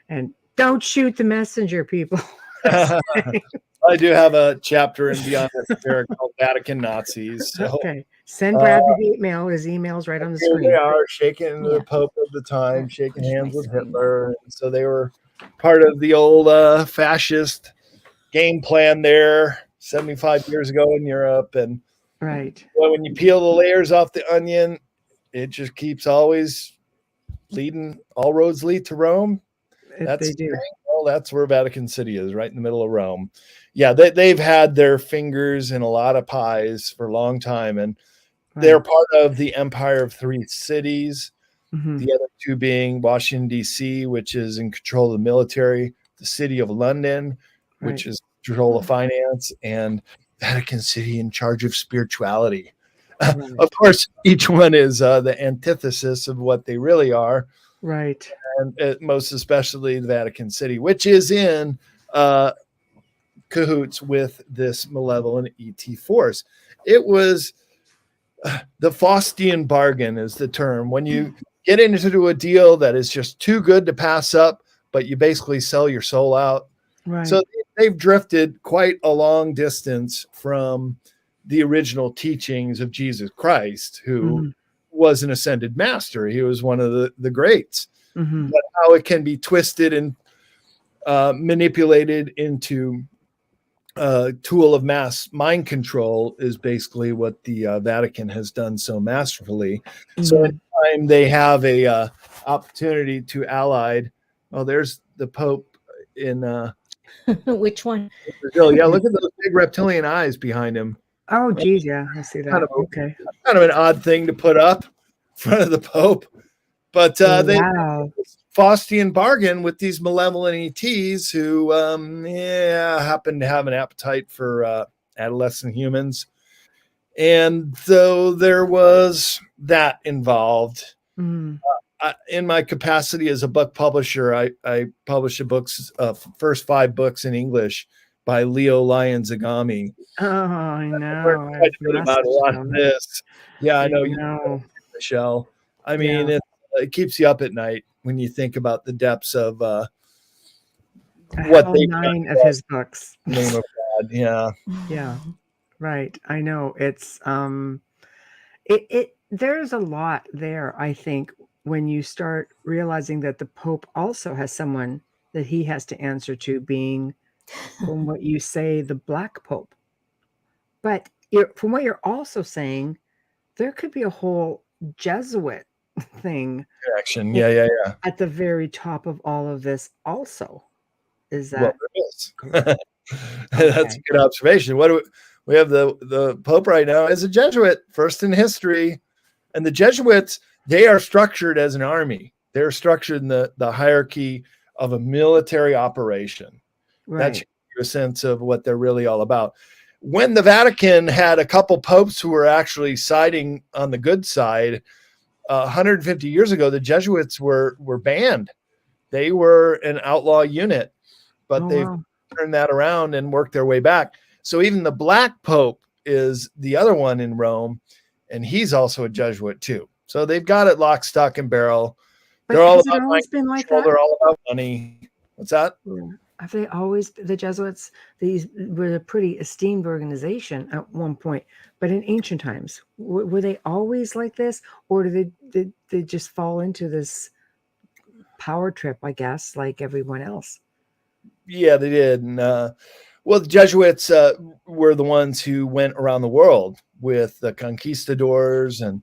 And don't shoot the messenger, people. I do have a chapter in Beyond Esoteric called Vatican Nazis. So, okay. Send Brad the email. His email's right on the screen. They are shaking the Pope of the time, shaking hands with Hitler. And so they were part of the old fascist game plan there 75 years ago in Europe. And when you peel the layers off the onion, it just keeps always leading. All roads lead to Rome. They do. Well, that's where Vatican City is, right in the middle of Rome. Yeah, they've had their fingers in a lot of pies for a long time, and they're part of the Empire of Three Cities. The other two being Washington, D.C., which is in control of the military, the City of London, which is control of finance, and Vatican City in charge of spirituality. Of course, each one is the antithesis of what they really are. Right. And most especially the Vatican City, which is in cahoots with this malevolent ET force. It was the Faustian bargain is the term. When you get into a deal that is just too good to pass up, but you basically sell your soul out. Right. So they've drifted quite a long distance from the original teachings of Jesus Christ, who was an ascended master. He was one of the greats. But how it can be twisted and manipulated into a tool of mass mind control is basically what the Vatican has done so masterfully. So anytime they have a opportunity to allied, there's the Pope in which one? Brazil. Yeah, look at those big reptilian eyes behind him. Oh, geez, yeah, I see that. Kind of an odd thing to put up in front of the Pope. But they Faustian bargain with these malevolent ETs who happen to have an appetite for adolescent humans. And so there was that involved. In my capacity as a book publisher, I published first 5 books in English by Leo Lion-Zagami. Oh, I know. We're quite good about a lot of this. Yeah, I know you know, Michelle. I mean, it keeps you up at night when you think about the depths of what they 9 of his books. Name of God, yeah, right. I know it's there's a lot there. I think when you start realizing that the Pope also has someone that he has to answer to, being, from what you say, the Black Pope. But from what you're also saying, there could be a whole Jesuit thing Connection. Yeah. at the very top of all of this also. Is Well, that there is. correct? That's a good observation. What do we have? The Pope right now is a Jesuit, first in history. And the Jesuits, they are structured as an army. They're structured in the hierarchy of a military operation. That should give you a sense of what they're really all about. When the Vatican had a couple popes who were actually siding on the good side, 150 years ago, the Jesuits were banned. They were an outlaw unit, but they've turned that around and worked their way back. So even the Black Pope is the other one in Rome, and he's also a Jesuit too. So they've got it lock, stock, and barrel. But they're all has it about always been like control. that? They're all about money. What's that? Yeah. Have they always, the Jesuits, these were a pretty esteemed organization at one point, but in ancient times, were they always like this, or did they just fall into this power trip, I guess, like everyone else? Yeah, they did. And well, the Jesuits were the ones who went around the world with the conquistadors and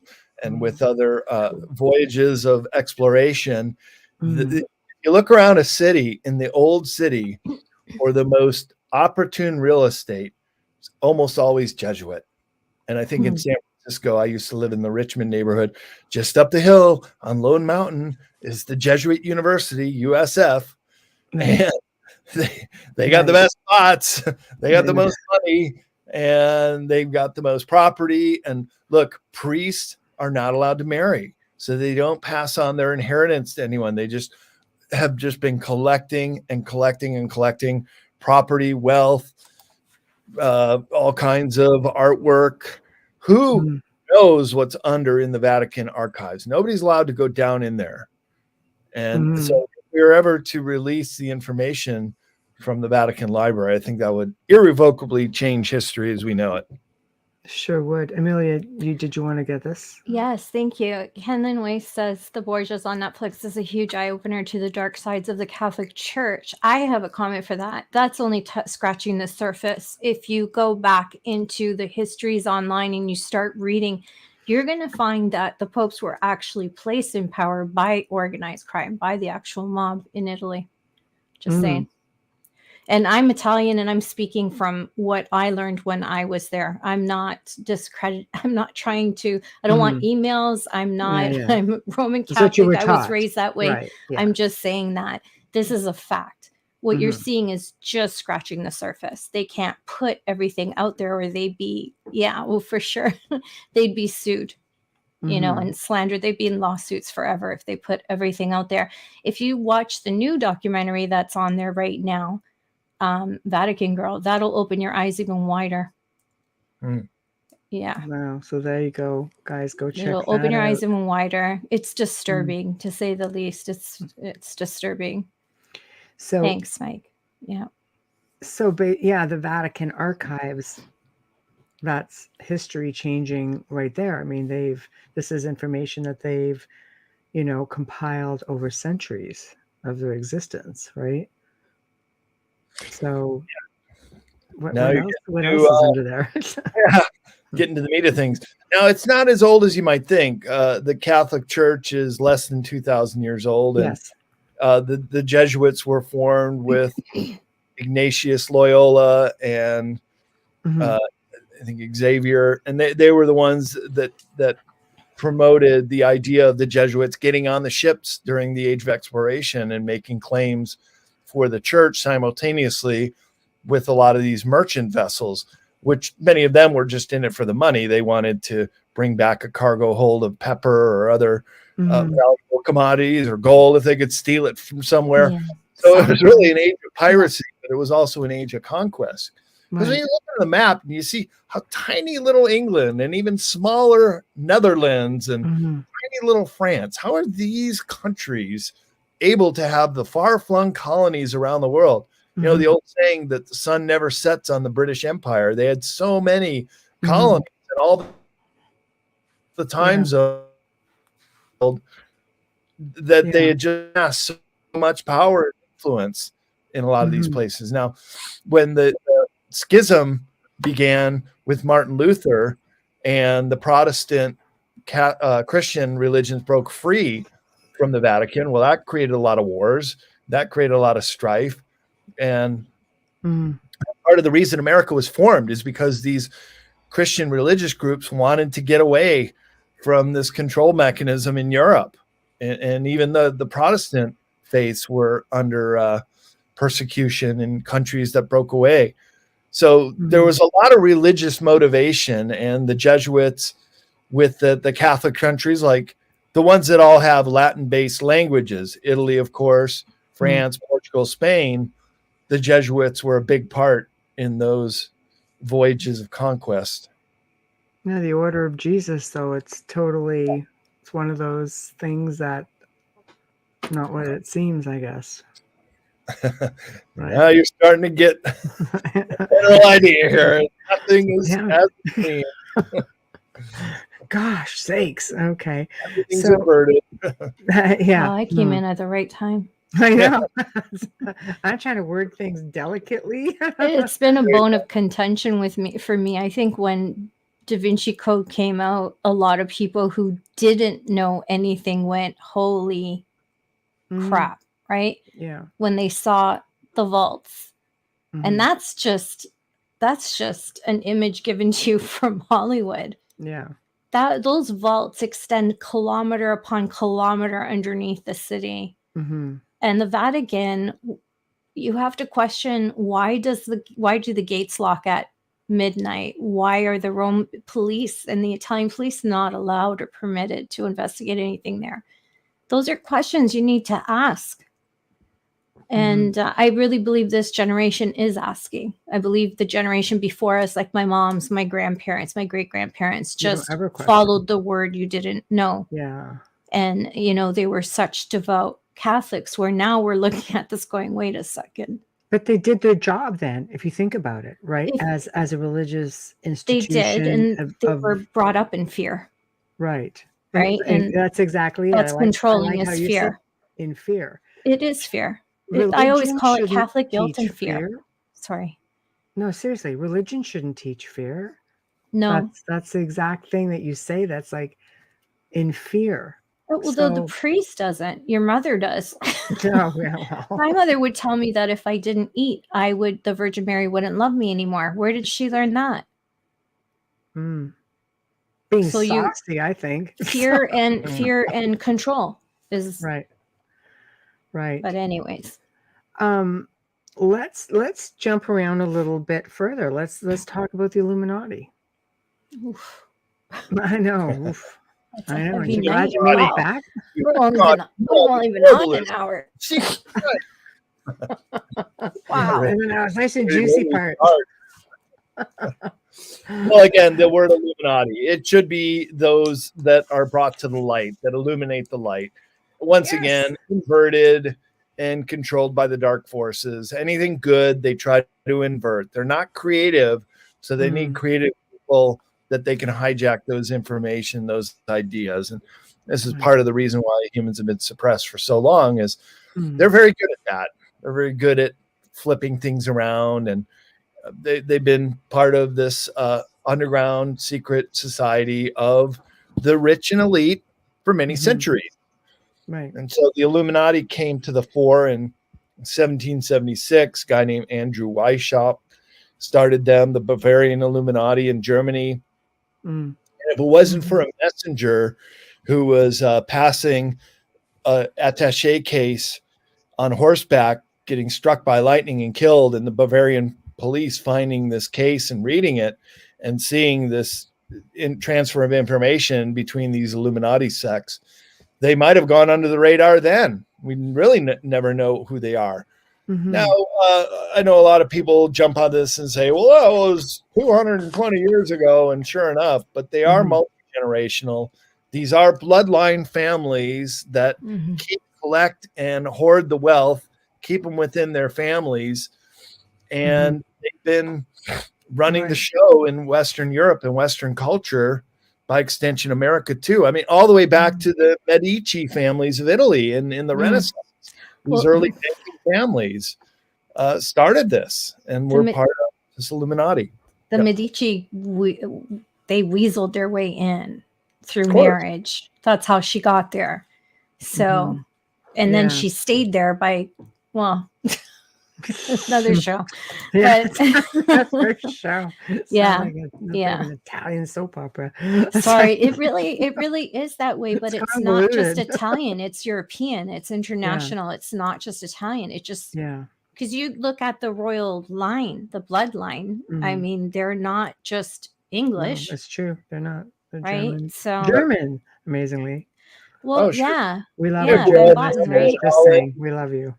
with other voyages of exploration. You look around a city, in the old city, or the most opportune real estate, it's almost always Jesuit. And I think in San Francisco, I used to live in the Richmond neighborhood. Just up the hill on Lone Mountain is the Jesuit University, USF. And they got the best spots. They got the most money, and they've got the most property. And look, priests are not allowed to marry, so they don't pass on their inheritance to anyone. They have been collecting property, wealth, all kinds of artwork. Who knows what's under in the Vatican archives? Nobody's allowed to go down in there. And so if we were ever to release the information from the Vatican Library, I think that would irrevocably change history as we know it. Sure would. Amelia, did you want to get this? Yes, thank you. Kenlin Weiss says The Borgias on Netflix is a huge eye-opener to the dark sides of the Catholic Church. I have a comment for that. That's only scratching the surface. If you go back into the histories online and you start reading, you're going to find that the popes were actually placed in power by organized crime, by the actual mob in Italy. Just saying. And I'm Italian, and I'm speaking from what I learned when I was there. I'm not I'm not trying to, I don't want emails. I'm not, I'm Roman Catholic. I was raised that way. Right. Yeah. I'm just saying that this is a fact. What you're seeing is just scratching the surface. They can't put everything out there, or they'd be, for sure, they'd be sued, and slandered. They'd be in lawsuits forever if they put everything out there. If you watch the new documentary that's on there right now, Vatican Girl, that'll open your eyes even wider. Yeah. Wow. So there you go, guys. Go check. It'll open your eyes even wider. It's disturbing, to say the least. It's disturbing. So thanks, Mike. Yeah. So, the Vatican archives, that's history changing right there. I mean, this is information that they've, compiled over centuries of their existence, right? So what else is under there? Getting to the meat of things. Now, it's not as old as you might think. The Catholic Church is less than 2,000 years old. And, the Jesuits were formed with Ignatius Loyola and I think Xavier, and they were the ones that promoted the idea of the Jesuits getting on the ships during the Age of Exploration and making claims for the church simultaneously with a lot of these merchant vessels, which many of them were just in it for the money. They wanted to bring back a cargo hold of pepper or other valuable commodities or gold if they could steal it from somewhere. Yeah. So it was really an age of piracy, but it was also an age of conquest. Because when you look at the map and you see how tiny little England and even smaller Netherlands and tiny little France, how are these countries able to have the far-flung colonies around the world? The old saying that the sun never sets on the British Empire. They had so many colonies and all the time zone that they had just amassed so much power and influence in a lot of these places. Now, when the schism began with Martin Luther and the Protestant Christian religions broke free from the Vatican, well, that created a lot of wars. That created a lot of strife. And part of the reason America was formed is because these Christian religious groups wanted to get away from this control mechanism in Europe. And even the Protestant faiths were under persecution in countries that broke away. So there was a lot of religious motivation, and the Jesuits with the Catholic countries, like the ones that all have Latin-based languages, Italy, of course, France, Portugal, Spain, the Jesuits were a big part in those voyages of conquest. Yeah, the Order of Jesus, though, it's one of those things that not what it seems, I guess. Right. Now you're starting to get a general idea here. Nothing is as it seems. Gosh sakes. Okay. Everything's inverted. Yeah. I came in at the right time. I know. I'm trying to word things delicately. It's been a bone of contention for me. I think when Da Vinci Code came out, a lot of people who didn't know anything went, holy crap, right? Yeah. When they saw the vaults. And that's just an image given to you from Hollywood. Yeah. Those vaults extend kilometer upon kilometer underneath the city. And the Vatican, you have to question, why do the gates lock at midnight? Why are the Rome police and the Italian police not allowed or permitted to investigate anything there? Those are questions you need to ask. And I really believe this generation is asking. I believe the generation before us, like my mom's, my grandparents, my great-grandparents, just followed the word you didn't know. Yeah. And, they were such devout Catholics, where now we're looking at this going, wait a second. But they did their job then, if you think about it, right? As a religious institution. They did, and they were brought up in fear. Right. Right. And that's exactly it. That's controlling is fear. In fear. It is fear. I always call it Catholic guilt and fear. Sorry. No, seriously, religion shouldn't teach fear. No. That's the exact thing that you say. That's like in fear. Well, the priest doesn't. Your mother does. Oh, well. My mother would tell me that if I didn't eat, the Virgin Mary wouldn't love me anymore. Where did she learn that? Being saucy, I think. Fear and control is right. But anyways, let's jump around a little bit further. Let's talk about the Illuminati. Oof. I know. Oof. I know. I'm glad you made it back. We're only been on an hour. Wow. And then that was nice and juicy part. Well, again, the word Illuminati, it should be those that are brought to the light, that illuminate the light. Once again, inverted and controlled by the dark forces. Anything good, they try to invert. They're not creative, so they need creative people that they can hijack those information, those ideas. And this is part of the reason why humans have been suppressed for so long is they're very good at that. They're very good at flipping things around, and they've been part of this underground secret society of the rich and elite for many centuries. Right. And so the Illuminati came to the fore in 1776. A guy named Andrew Weishaupt started them, the Bavarian Illuminati in Germany. And if it wasn't for a messenger who was passing an attaché case on horseback, getting struck by lightning and killed, and the Bavarian police finding this case and reading it and seeing this transfer of information between these Illuminati sects, they might have gone under the radar then. We really never know who they are. Now, I know a lot of people jump on this and say, well, that was 220 years ago, and sure enough, but they are multi-generational. These are bloodline families that collect and hoard the wealth, keep them within their families, and they've been running the show in Western Europe and Western culture, by extension America too. I mean, all the way back to the Medici families of Italy in the Renaissance. These early banking families started this, and we're part of this Illuminati. The Medici, they weaseled their way in. through Of course. marriage. That's how she got there. So, and then she stayed there by, well, another show. Yeah, But another show. yeah, Like an Italian soap opera. Sorry, it really is that way, but it's not just convoluted. Italian, it's European, it's international, it's not just Italian. It just, because you look at the royal line, the bloodline, I mean, they're not just English. No, it's true. They're not. They're right? German. So German, amazingly. Well, sure. yeah. We love yeah, you. they're Latin, right? Just saying, we love you.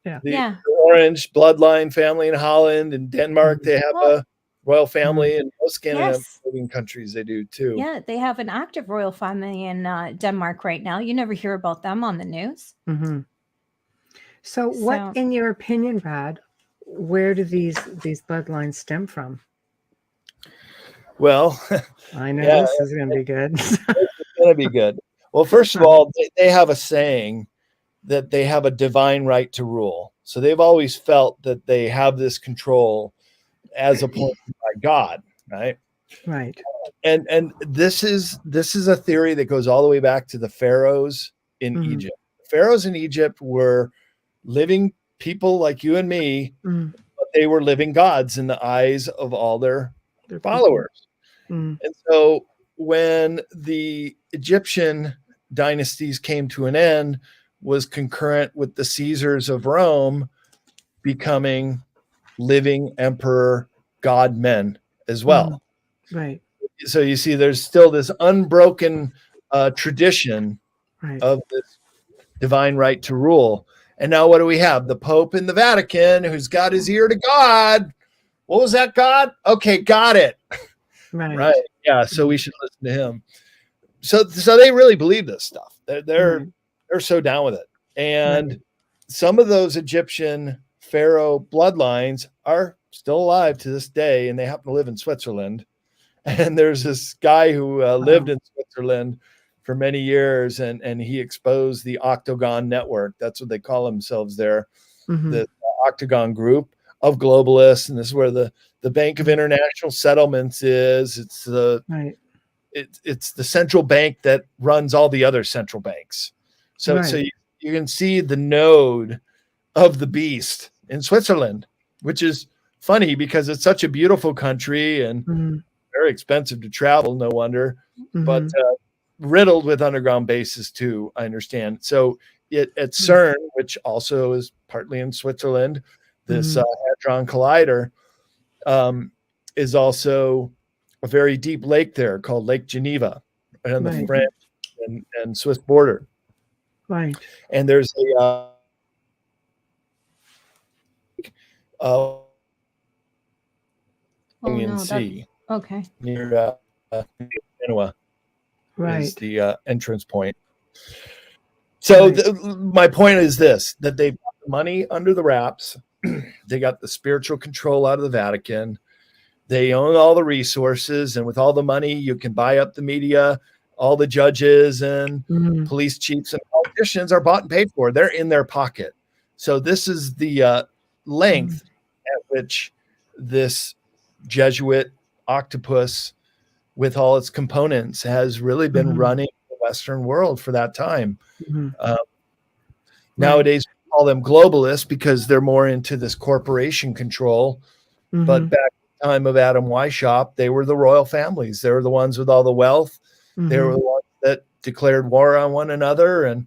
The Orange bloodline family in Holland and Denmark, they have a royal family, and most Scandinavian countries they do too. Yeah, they have an active royal family in Denmark right now. You never hear about them on the news. So what, in your opinion, Brad, where do these bloodlines stem from? Well, I know this is going to be good. It's going to be good. Well, first of all, they have a saying that they have a divine right to rule. So they've always felt that they have this control as appointed by God, right? Right. And this is a theory that goes all the way back to the pharaohs in Egypt. The pharaohs in Egypt were living people like you and me, but they were living gods in the eyes of all their followers. And so when the Egyptian dynasties came to an end, was concurrent with the Caesars of Rome becoming living emperor god men as well. Right. So you see, there's still this unbroken tradition of this divine right to rule. And now what do we have? The Pope in the Vatican, who's got his ear to God. What was that, God? Okay, got it. Right. Yeah. So we should listen to him. So they really believe this stuff. They're so down with it. And some of those Egyptian pharaoh bloodlines are still alive to this day, and they happen to live in Switzerland. And there's this guy who lived in Switzerland for many years, and he exposed the Octagon Network. That's what they call themselves there, the Octagon Group of globalists. And this is where the Bank of International Settlements is. It's the it's the central bank that runs all the other central banks. So you can see the node of the beast in Switzerland, which is funny because it's such a beautiful country and very expensive to travel, no wonder, but riddled with underground bases too, I understand. So at CERN, which also is partly in Switzerland, this Hadron Collider is also a very deep lake there called Lake Geneva, right on the French and Swiss border. Right. And there's a sea near Genoa is the entrance point. So my point is this, that they've got the money under the wraps. They got the spiritual control out of the Vatican. They own all the resources, and with all the money, you can buy up the media. All the judges and police chiefs and politicians are bought and paid for. They're in their pocket. So this is the length at which this Jesuit octopus with all its components has really been running the Western world for that time. Nowadays, we call them globalists because they're more into this corporation control. But back in the time of Adam Weishaupt, they were the royal families. They were the ones with all the wealth. They were the ones that declared war on one another, and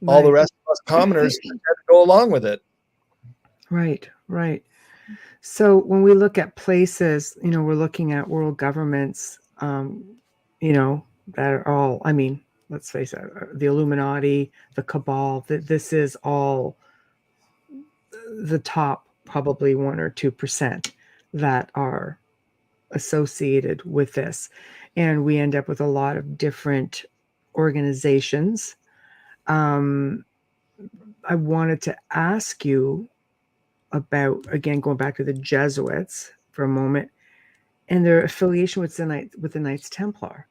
all the rest of us commoners had to go along with it. Right. So when we look at places, we're looking at world governments, that are all, let's face it, the Illuminati, the cabal, this is all the top probably 1 or 2% that are associated with this. And we end up with a lot of different organizations. I wanted to ask you about, again, going back to the Jesuits for a moment and their affiliation with the Knights Templar.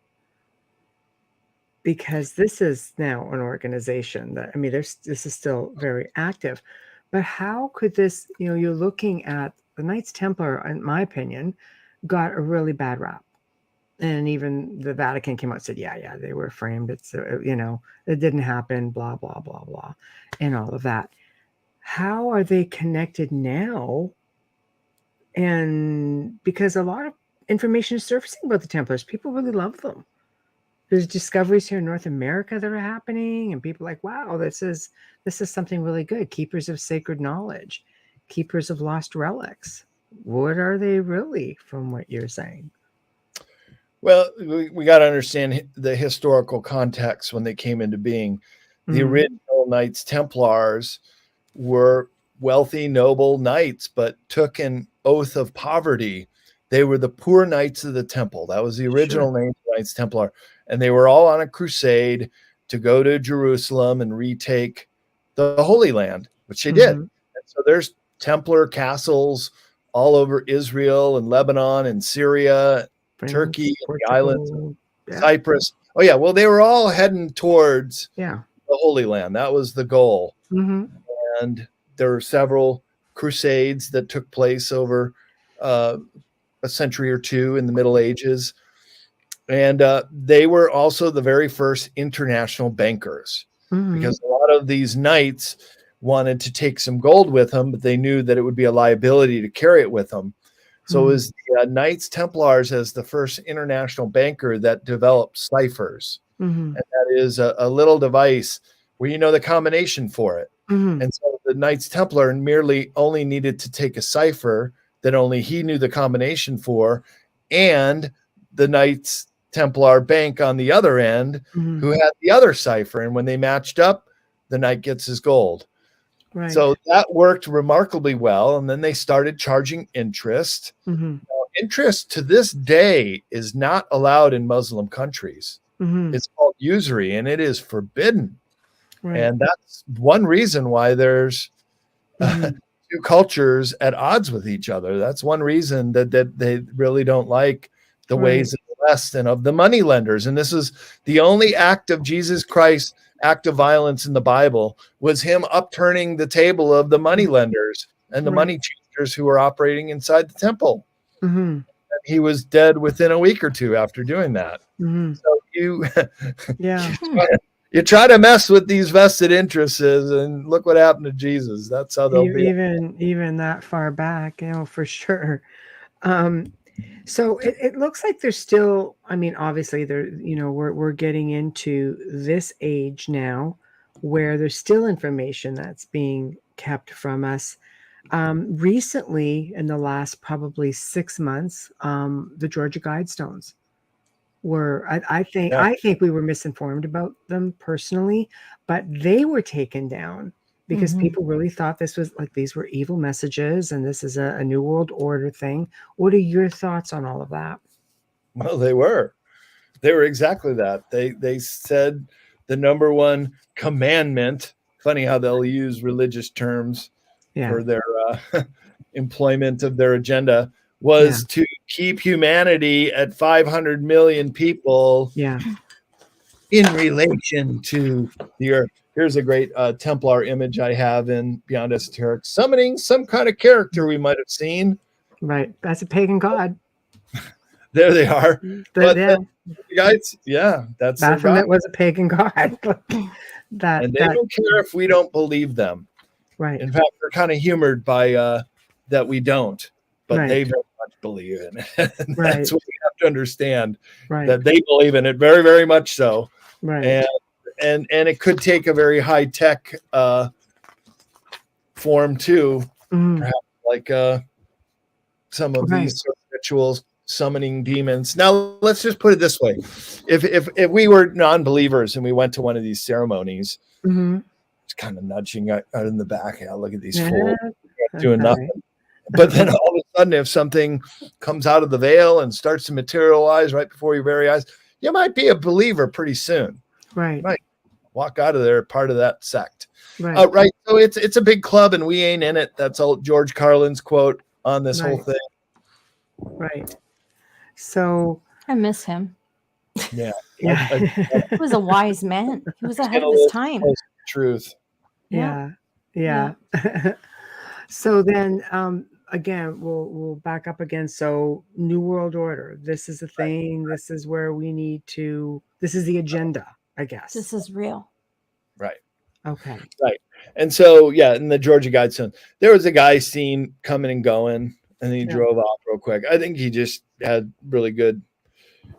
Because this is now an organization that, this is still very active. But how could this, you're looking at the Knights Templar, in my opinion, got a really bad rap. And even the Vatican came out and said, yeah, they were framed. It's, it didn't happen, blah, blah, blah, blah, and all of that. How are they connected now? And because a lot of information is surfacing about the Templars, people really love them. There's discoveries here in North America that are happening, and people are like, wow, this is something really good. Keepers of sacred knowledge, keepers of lost relics. What are they really, from what you're saying? Well, we got to understand the historical context when they came into being. The original Knights Templars were wealthy, noble knights, but took an oath of poverty. They were the poor knights of the temple. That was the original name of Knights Templar. And they were all on a crusade to go to Jerusalem and retake the Holy Land, which they did. And so there's Templar castles all over Israel and Lebanon and Syria, Turkey, and the islands, Cyprus. Oh, yeah. Well, they were all heading towards the Holy Land. That was the goal. And there were several crusades that took place over a century or two in the Middle Ages. And they were also the very first international bankers, because a lot of these knights wanted to take some gold with them, but they knew that it would be a liability to carry it with them. So it was the Knights Templars as the first international banker that developed ciphers. And that is a little device where you know the combination for it. And so the Knights Templar merely only needed to take a cipher that only he knew the combination for, and the Knights Templar bank on the other end who had the other cipher. And when they matched up, the knight gets his gold. Right. So that worked remarkably well. And then they started charging interest. Now, interest to this day is not allowed in Muslim countries. It's called usury, and it is forbidden. Right. And that's one reason why there's two cultures at odds with each other. That's one reason that they really don't like the ways of the West and of the money lenders. And this is the only act of Jesus Christ, act of violence in the Bible, was him upturning the table of the money lenders and the money changers who were operating inside the temple. And he was dead within a week or two after doing that. So you try to mess with these vested interests, and look what happened to Jesus. That's how they'll be. Even that far back, for sure. So it looks like there's still, obviously we're getting into this age now where there's still information that's being kept from us. Recently, in the last probably 6 months, the Georgia Guidestones were, I think we were misinformed about them personally, but they were taken down because people really thought this was like, these were evil messages and this is a new world order thing. What are your thoughts on all of that? Well, they were exactly that. They said the number one commandment, funny how they'll use religious terms for their employment of their agenda, was to keep humanity at 500 million people in relation to the earth. Here's a great Templar image I have in Beyond Esoteric, summoning some kind of character we might have seen. Right. That's a pagan god. There they are. The guys, that's Baphomet was a pagan god. And they don't care if we don't believe them. Right. In fact, they're kind of humored by that we don't, but they very much believe in it. That's what we have to understand, that they believe in it very, very much so. Right. And it could take a very high tech form too, perhaps like some of these rituals summoning demons. Now, let's just put it this way: if we were non-believers and we went to one of these ceremonies, just kind of nudging out in the back, look at these fools doing nothing. But then all of a sudden, if something comes out of the veil and starts to materialize right before your very eyes, you might be a believer pretty soon. Right. Walk out of there part of that sect. Right. So it's a big club and we ain't in it. That's all George Carlin's quote on this whole thing. Right. So I miss him. Yeah. He was a wise man. He was ahead of his time. Truth. Yeah. So then again, we'll back up again. So New World Order, this is the thing. This is where we need to, this is the agenda, I guess. This is real. Right. Okay. Right. And so, yeah, in the Georgia Guidestone, there was a guy seen coming and going, and he drove off real quick. I think he just had really good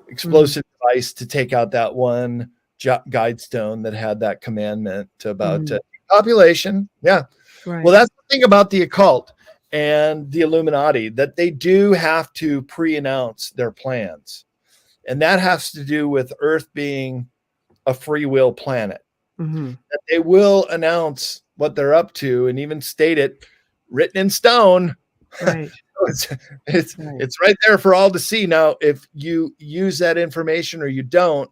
explosive device to take out that one Guidestone that had that commandment about population. Yeah. Right. Well, that's the thing about the occult and the Illuminati, that they do have to pre-announce their plans. And that has to do with Earth being a free will planet. That they will announce what they're up to and even state it written in stone. Right. It's right there for all to see. Now, if you use that information or you don't,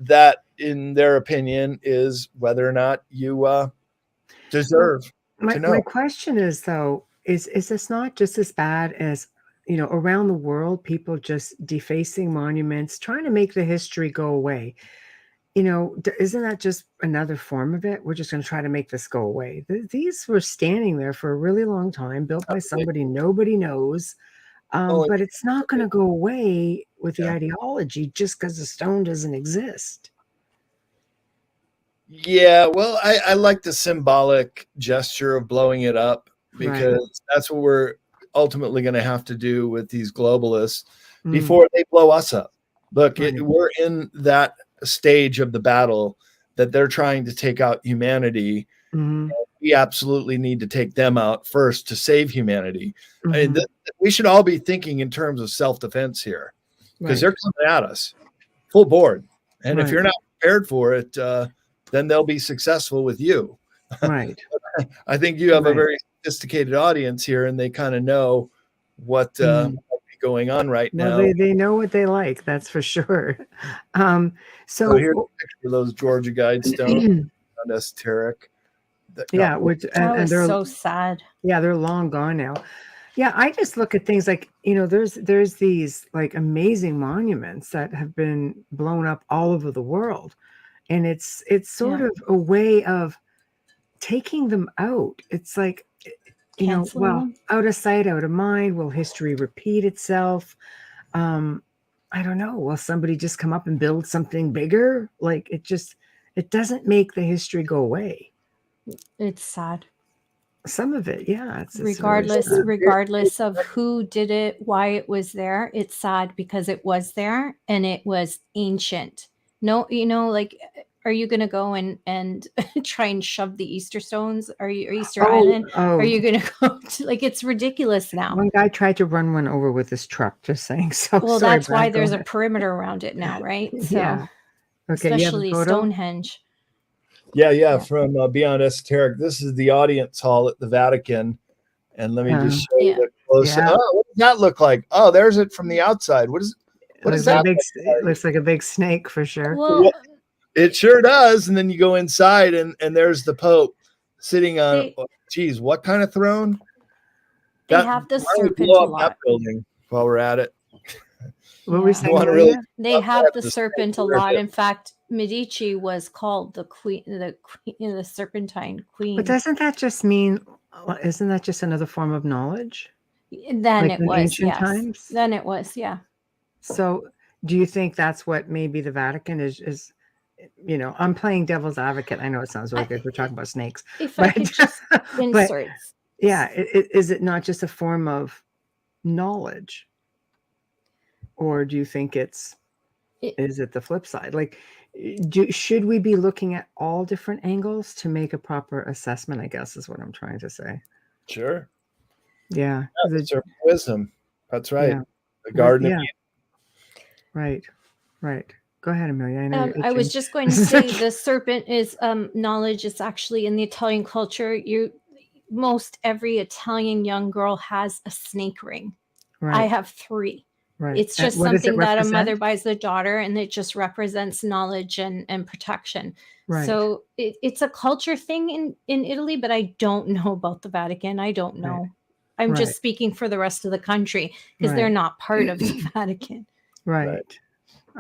that in their opinion is whether or not you deserve to know. My question is, though, is this not just as bad as, you know, around the world, people just defacing monuments, trying to make the history go away? You know, isn't that just another form of it? We're just going to try to make this go away. These were standing there for a really long time, built by somebody nobody knows. But it's not going to go away with the ideology just because the stone doesn't exist. Yeah, well, I like the symbolic gesture of blowing it up, because that's what we're ultimately going to have to do with these globalists before they blow us up. Look, we're in that stage of the battle that they're trying to take out humanity. We absolutely need to take them out first to save humanity. I mean, we should all be thinking in terms of self-defense here, because they're coming at us full board. And if you're not prepared for it, then they'll be successful with you. Right. I think you have a very sophisticated audience here, and they kind of know what might be going on right now. They know what they like, that's for sure. So here's a picture of those Georgia Guidestones on Esoteric. Which and they're so sad. Yeah, they're long gone now. Yeah, I just look at things like, you know, there's these like amazing monuments that have been blown up all over the world. And it's sort of a way of taking them out. It's like, you know, well, out of sight, out of mind. Will history repeat itself? I don't know. Will somebody just come up and build something bigger? Like it doesn't make the history go away. It's sad. Some of it, yeah. It's regardless of who did it, why it was there. It's sad because it was there and it was ancient. No, you know, like, are you going to go and try and shove the Easter stones? Are you Easter Island? Are you going to go to, like, it's ridiculous now. One guy tried to run one over with his truck, just saying. So well, sorry, that's why there's a perimeter around it now, right? So, yeah. Okay, especially Stonehenge. Yeah. From Beyond Esoteric. This is the audience hall at the Vatican. And let me just show you the close. Oh, what does that look like? Oh, there's it from the outside. What is that? It looks like a big snake for sure. Well, it sure does. And then you go inside and there's the Pope sitting on, geez, what kind of throne? They have the serpent a lot. Building while we're at it. What were we saying? They have the serpent a lot. In fact, Medici was called the queen, the serpentine queen. But doesn't that just mean? Isn't that just another form of knowledge? Then like it was ancient times. Then it was, yeah. So, do you think that's what maybe the Vatican is? You know, I'm playing devil's advocate. I know it sounds really good. We're talking about snakes. If I could just insert. Yeah, is it not just a form of knowledge? Or do you think is it the flip side? Like, should we be looking at all different angles to make a proper assessment, I guess is what I'm trying to say. Sure. Yeah. Wisdom. That's right. Yeah. The Garden of Eden. Right. Go ahead, Amelia. I was just going to say the serpent is knowledge. It's actually in the Italian culture. Most every Italian young girl has a snake ring. Right. I have 3. Right. It's just something that a mother buys the daughter, and it just represents knowledge and protection. Right. So it's a culture thing in Italy, but I don't know about the Vatican. I don't know. Right. I'm just speaking for the rest of the country because they're not part of the Vatican. Right.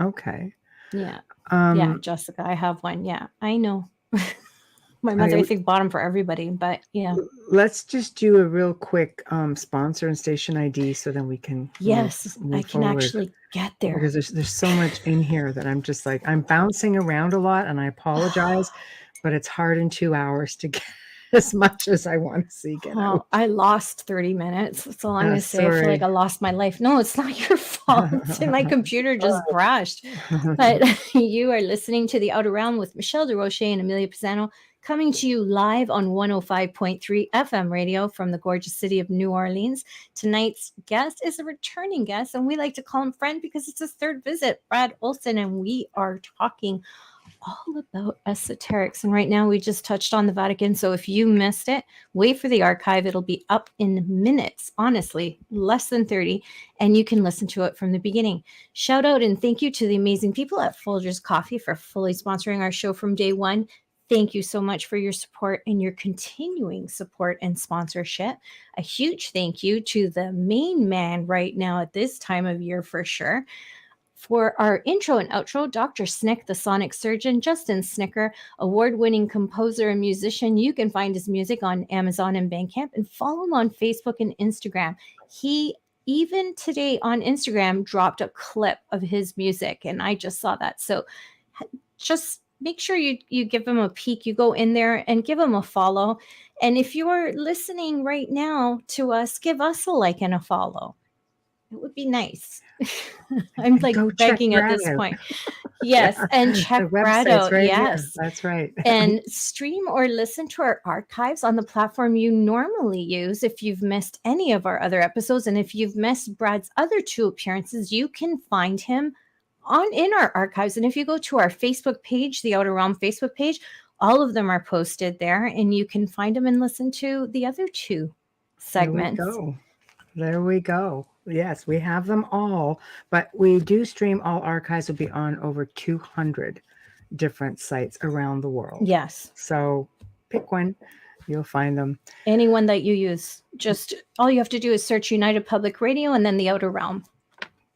Okay. Yeah. Yeah, Jessica, I have one. Yeah, I know. My mother, I think, bought them for everybody, but yeah. Let's just do a real quick sponsor and station ID so then we can Yes, move I can forward. actually get there. Because there's so much in here that I'm just like, I'm bouncing around a lot, and I apologize, but it's hard in 2 hours to get as much as I want to see get out. I lost 30 minutes. That's all I'm going to say. I feel Sorry. like I lost my life. No, it's not your fault. My computer just crashed. But you are listening to The Outer Realm with Michelle DeRoche and Amelia Pisano, coming to you live on 105.3 FM radio from the gorgeous city of New Orleans. Tonight's guest is a returning guest, and we like to call him friend because it's his third visit, Brad Olsen, and we are talking all about esoterics. And right now we just touched on the Vatican. So if you missed it, wait for the archive. It'll be up in minutes, honestly, less than 30. And you can listen to it from the beginning. Shout out and thank you to the amazing people at Folgers Coffee for fully sponsoring our show from day one. Thank you so much for your support and your continuing support and sponsorship. A huge thank you to the main man right now at this time of year for sure. For our intro and outro, Dr. Snick, the sonic surgeon, Justin Snicker, award-winning composer and musician. You can find his music on Amazon and Bandcamp, and follow him on Facebook and Instagram. He even today on Instagram dropped a clip of his music, and I just saw that. So just make sure you give him a peek. You go in there and give him a follow. And if you're listening right now to us, give us a like and a follow. It would be nice. I'm like begging at this point. Yes, and check Brad out. Right yes, here. That's right. And stream or listen to our archives on the platform you normally use if you've missed any of our other episodes. And if you've missed Brad's other 2 appearances, you can find him in our archives. And if you go to our Facebook page, the Outer Realm Facebook page, all of them are posted there, and you can find them and listen to the other 2 segments. There we go. Yes, we have them all, but we do stream. All archives will be on over 200 different sites around the world. Yes. So pick one, you'll find them. Anyone that you use. Just all you have to do is search United Public Radio and then the Outer Realm.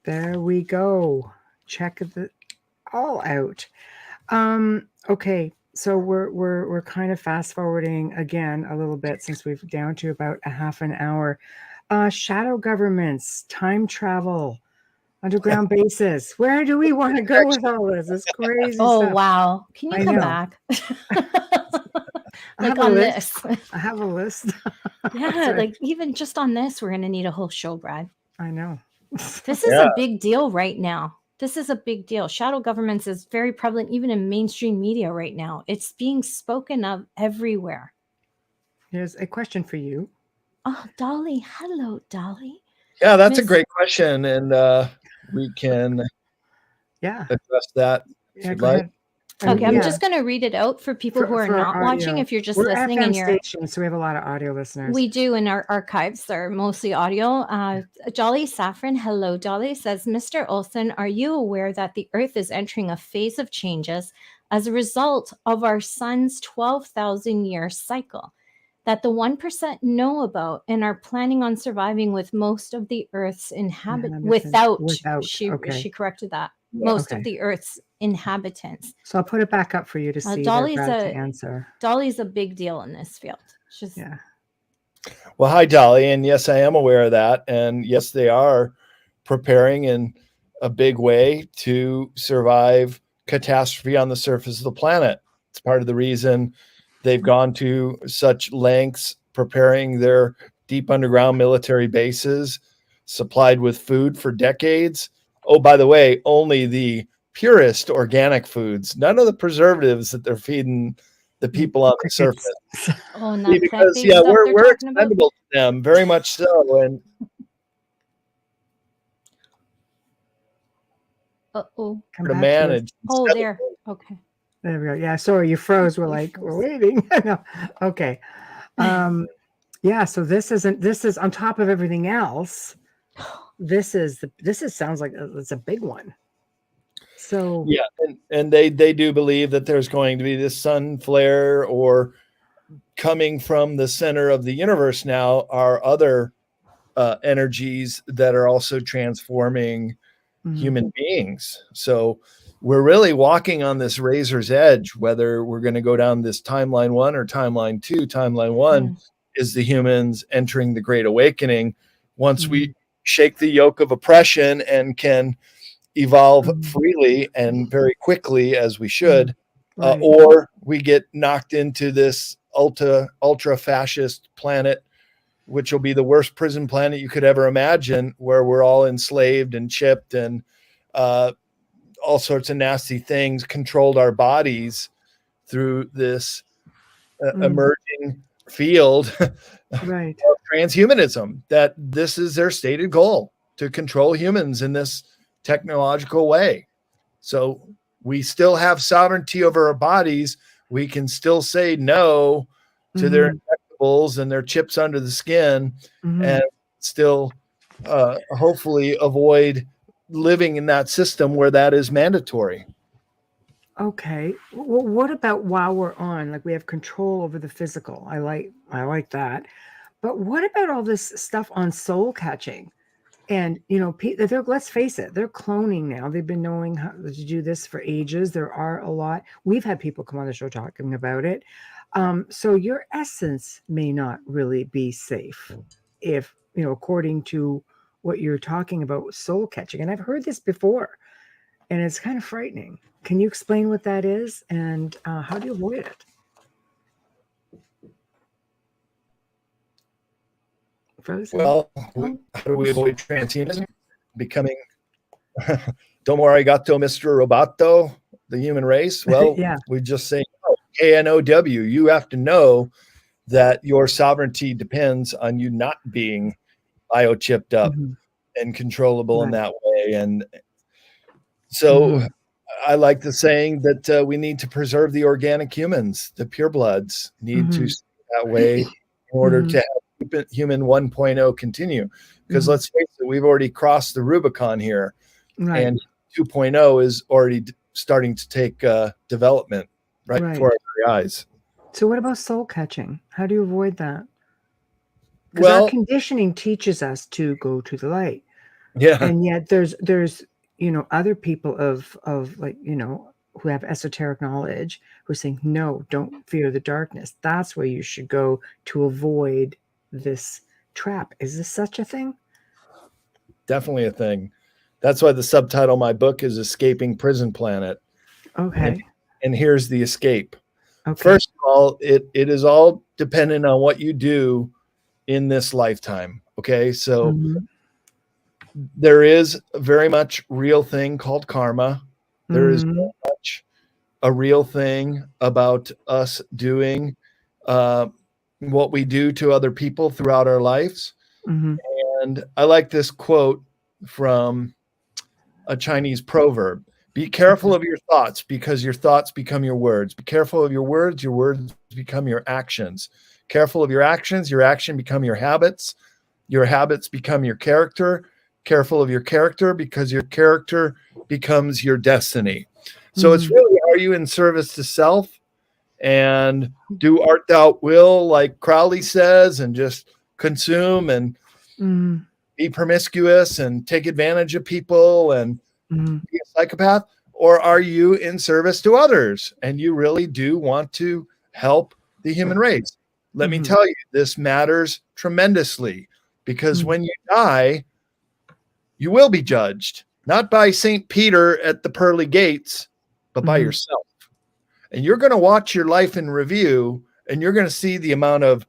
There we go. Check it all out. Okay. So we're kind of fast forwarding again a little bit since we've down to about a half an hour. Shadow governments, time travel, underground bases. Where do we want to go with all this? It's crazy. Oh, stuff. Wow. Can you come back? Like on this. I have a list. Yeah, like even just on this, we're going to need a whole show, Brad. I know. This is a big deal right now. This is a big deal. Shadow governments is very prevalent even in mainstream media right now. It's being spoken of everywhere. Here's a question for you. Oh, Dolly. Hello, Dolly. Yeah, that's a great question. And we can address that if you'd like. Okay, I'm just going to read it out for people who are not audio. watching. If you're just We're listening FM and you're station, so we have a lot of audio listeners. We do in our archives. They're mostly audio. Jolly Saffron, hello, Dolly, says, Mr. Olsen, are you aware that the Earth is entering a phase of changes as a result of our sun's 12,000-year cycle that the 1% know about and are planning on surviving with most of the Earth's without. She corrected that. Most of the Earth's inhabitants. So I'll put it back up for you to see to answer. Dolly's a big deal in this field. Well, hi, Dolly. And yes, I am aware of that. And yes, they are preparing in a big way to survive catastrophe on the surface of the planet. It's part of the reason they've gone to such lengths preparing their deep underground military bases, supplied with food for decades. Oh, by the way, only the purest organic foods, none of the preservatives that they're feeding the people on the surface. Oh, not because we're expendable to them, very much so. And to manage. Oh, there. Okay. There we go. Yeah, sorry, you froze. We're waiting. Okay. So this is on top of everything else. This sounds like it's a big one. So yeah, and they do believe that there's going to be this sun flare, or coming from the center of the universe now are other energies that are also transforming human beings. So we're really walking on this razor's edge, whether we're going to go down this timeline 1 or timeline 2. Timeline 1 is the humans entering the Great Awakening. Once we shake the yoke of oppression and can evolve freely and very quickly, as we should, or we get knocked into this ultra fascist planet, which will be the worst prison planet you could ever imagine, where we're all enslaved and chipped and all sorts of nasty things controlled our bodies through this emerging field of transhumanism, that this is their stated goal, to control humans in this technological way. So we still have sovereignty over our bodies. We can still say no to their injectables and their chips under the skin, and still hopefully avoid living in that system where that is mandatory. Okay. Well, what about while we're on, like we have control over the physical? I like that. But what about all this stuff on soul catching? And, you know, let's face it, they're cloning now. They've been knowing how to do this for ages. There are a lot. We've had people come on the show talking about it. So your essence may not really be safe if, you know, according to what you're talking about, soul catching. And I've heard this before, and it's kind of frightening. Can you explain what that is, and how do you avoid it? Frozen? Well, how do we avoid transhumanism? Becoming Domo arigato, Mr. Roboto, the human race? Well, we just say, K-N-O-W. You have to know that your sovereignty depends on you not being biochipped up and controllable in that way. And so I like the saying that we need to preserve the organic humans. The purebloods need to stay that way in order to have human 1.0 continue. Because let's face it, we've already crossed the Rubicon here. And 2.0 is already starting to take development before our very eyes. So what about soul catching? How do you avoid that? Because our conditioning teaches us to go to the light. And yet there's you know, other people of like, you know, who have esoteric knowledge who are saying, no, don't fear the darkness. That's where you should go to avoid this trap. Is this such a thing? Definitely a thing. That's why the subtitle of my book is Escaping Prison Planet. Okay. And here's the escape. Okay. First of all, it is all dependent on what you do in this lifetime. Okay. So there is a very much real thing called karma. There is very much a real thing about us doing what we do to other people throughout our lives. And I like this quote from a Chinese proverb. Be careful of your thoughts, because your thoughts become your words. Be careful of your words become your actions. Careful of your actions become your habits become your character. Careful of your character, because your character becomes your destiny. So it's really, are you in service to self, and do art thou will, like Crowley says, and just consume and be promiscuous and take advantage of people and be a psychopath? Or are you in service to others and you really do want to help the human race? Let me tell you, this matters tremendously, because when you die, you will be judged, not by St. Peter at the pearly gates, but by yourself. And you're going to watch your life in review, and you're going to see the amount of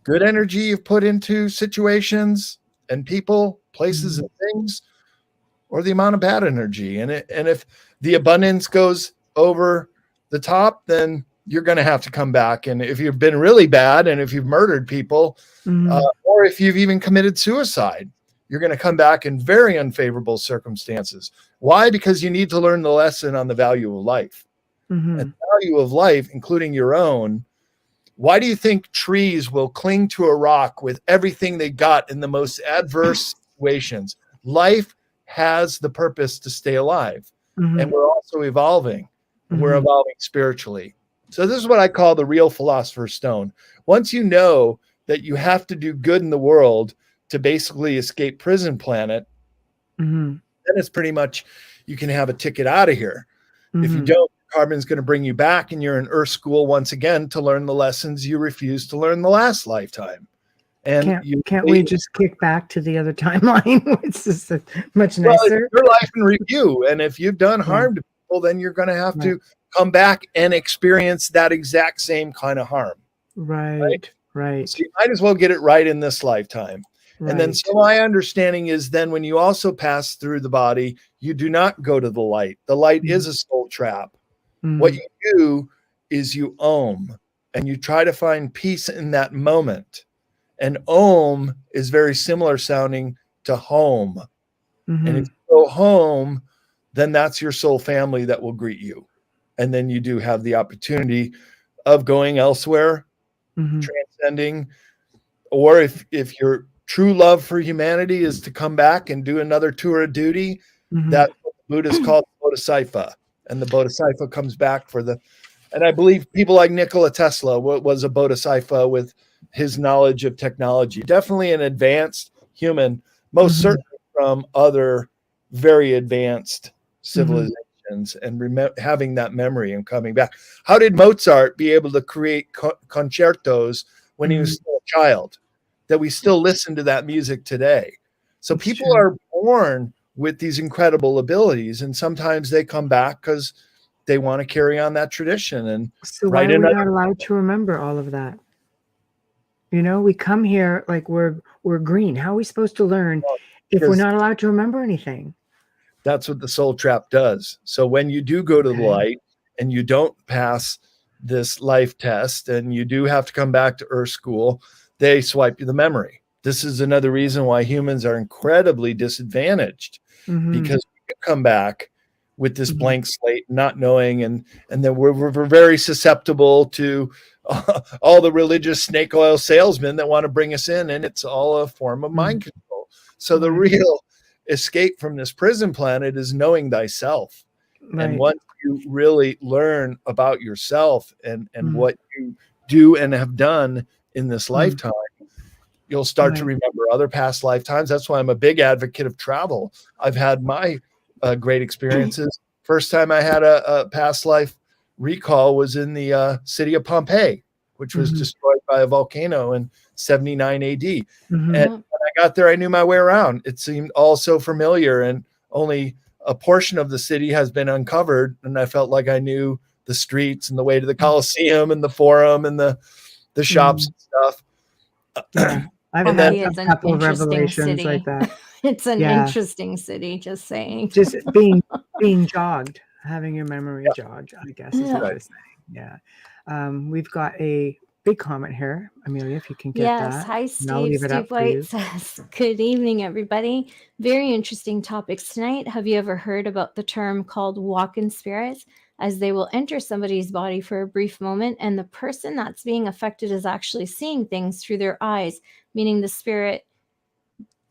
good energy you've put into situations and people, places and things, or the amount of bad energy. And if the abundance goes over the top, then you're going to have to come back. And if you've been really bad, and if you've murdered people, or if you've even committed suicide, you're going to come back in very unfavorable circumstances. Why? Because you need to learn the lesson on the value of life. And the value of life, including your own. Why do you think trees will cling to a rock with everything they got in the most adverse situations? Life has the purpose to stay alive. And we're also evolving. And we're evolving spiritually. So this is what I call the real philosopher's stone. Once you know that you have to do good in the world to basically escape prison planet, then it's pretty much, you can have a ticket out of here. If you don't, karma's going to bring you back, and you're in Earth school once again to learn the lessons you refused to learn the last lifetime. And can't we just kick back to the other timeline? It's just much nicer. Well, it's your life in review, and if you've done harm to people, then you're going to have to come back and experience that exact same kind of harm. Right. So you might as well get it right in this lifetime. And then, so my understanding is then when you also pass through the body, you do not go to the light. The light is a soul trap. What you do is you Om, and you try to find peace in that moment. And Om is very similar sounding to home. And if you go home, then that's your soul family that will greet you. And then you do have the opportunity of going elsewhere, transcending, or if your true love for humanity is to come back and do another tour of duty, that's what the Buddhists call Bodhisattva. And the Bodhisattva comes back and I believe people like Nikola Tesla was a Bodhisattva with his knowledge of technology. Definitely an advanced human, most certainly from other very advanced civilizations, and having that memory and coming back. How did Mozart be able to create concertos when he was still a child, that we still listen to that music today? So people are born with these incredible abilities, and sometimes they come back because they want to carry on that tradition. And so why are we not allowed to remember all of that? You know, we come here like we're green. How are we supposed to learn if we're not allowed to remember anything? That's what the soul trap does. So when you do go to the light and you don't pass this life test and you do have to come back to Earth school, they swipe you the memory. This is another reason why humans are incredibly disadvantaged, because you come back with this blank slate, not knowing, and then we're very susceptible to all the religious snake oil salesmen that want to bring us in, and it's all a form of mind control. So the real escape from this prison planet is knowing thyself. And once you really learn about yourself and what you do and have done in this lifetime, you'll start to remember other past lifetimes. That's why I'm a big advocate of travel. I've had my great experiences. First time I had a past life recall was in the city of Pompeii, which was destroyed by a volcano in 79 AD. And when I got there, I knew my way around. It seemed all so familiar, and only a portion of the city has been uncovered. And I felt like I knew the streets and the way to the Colosseum and the Forum and the shops and stuff. I've had a couple of revelations like that. It's an interesting city, just saying. Just being jogged, having your memory jogged, I guess is what you're saying. We've got a big comment here. Amelia, if you can get that. Yes. Hi, Steve. Steve White says, good evening, everybody. Very interesting topics tonight. Have you ever heard about the term called walk-in spirits? As they will enter somebody's body for a brief moment, and the person that's being affected is actually seeing things through their eyes, meaning the spirit.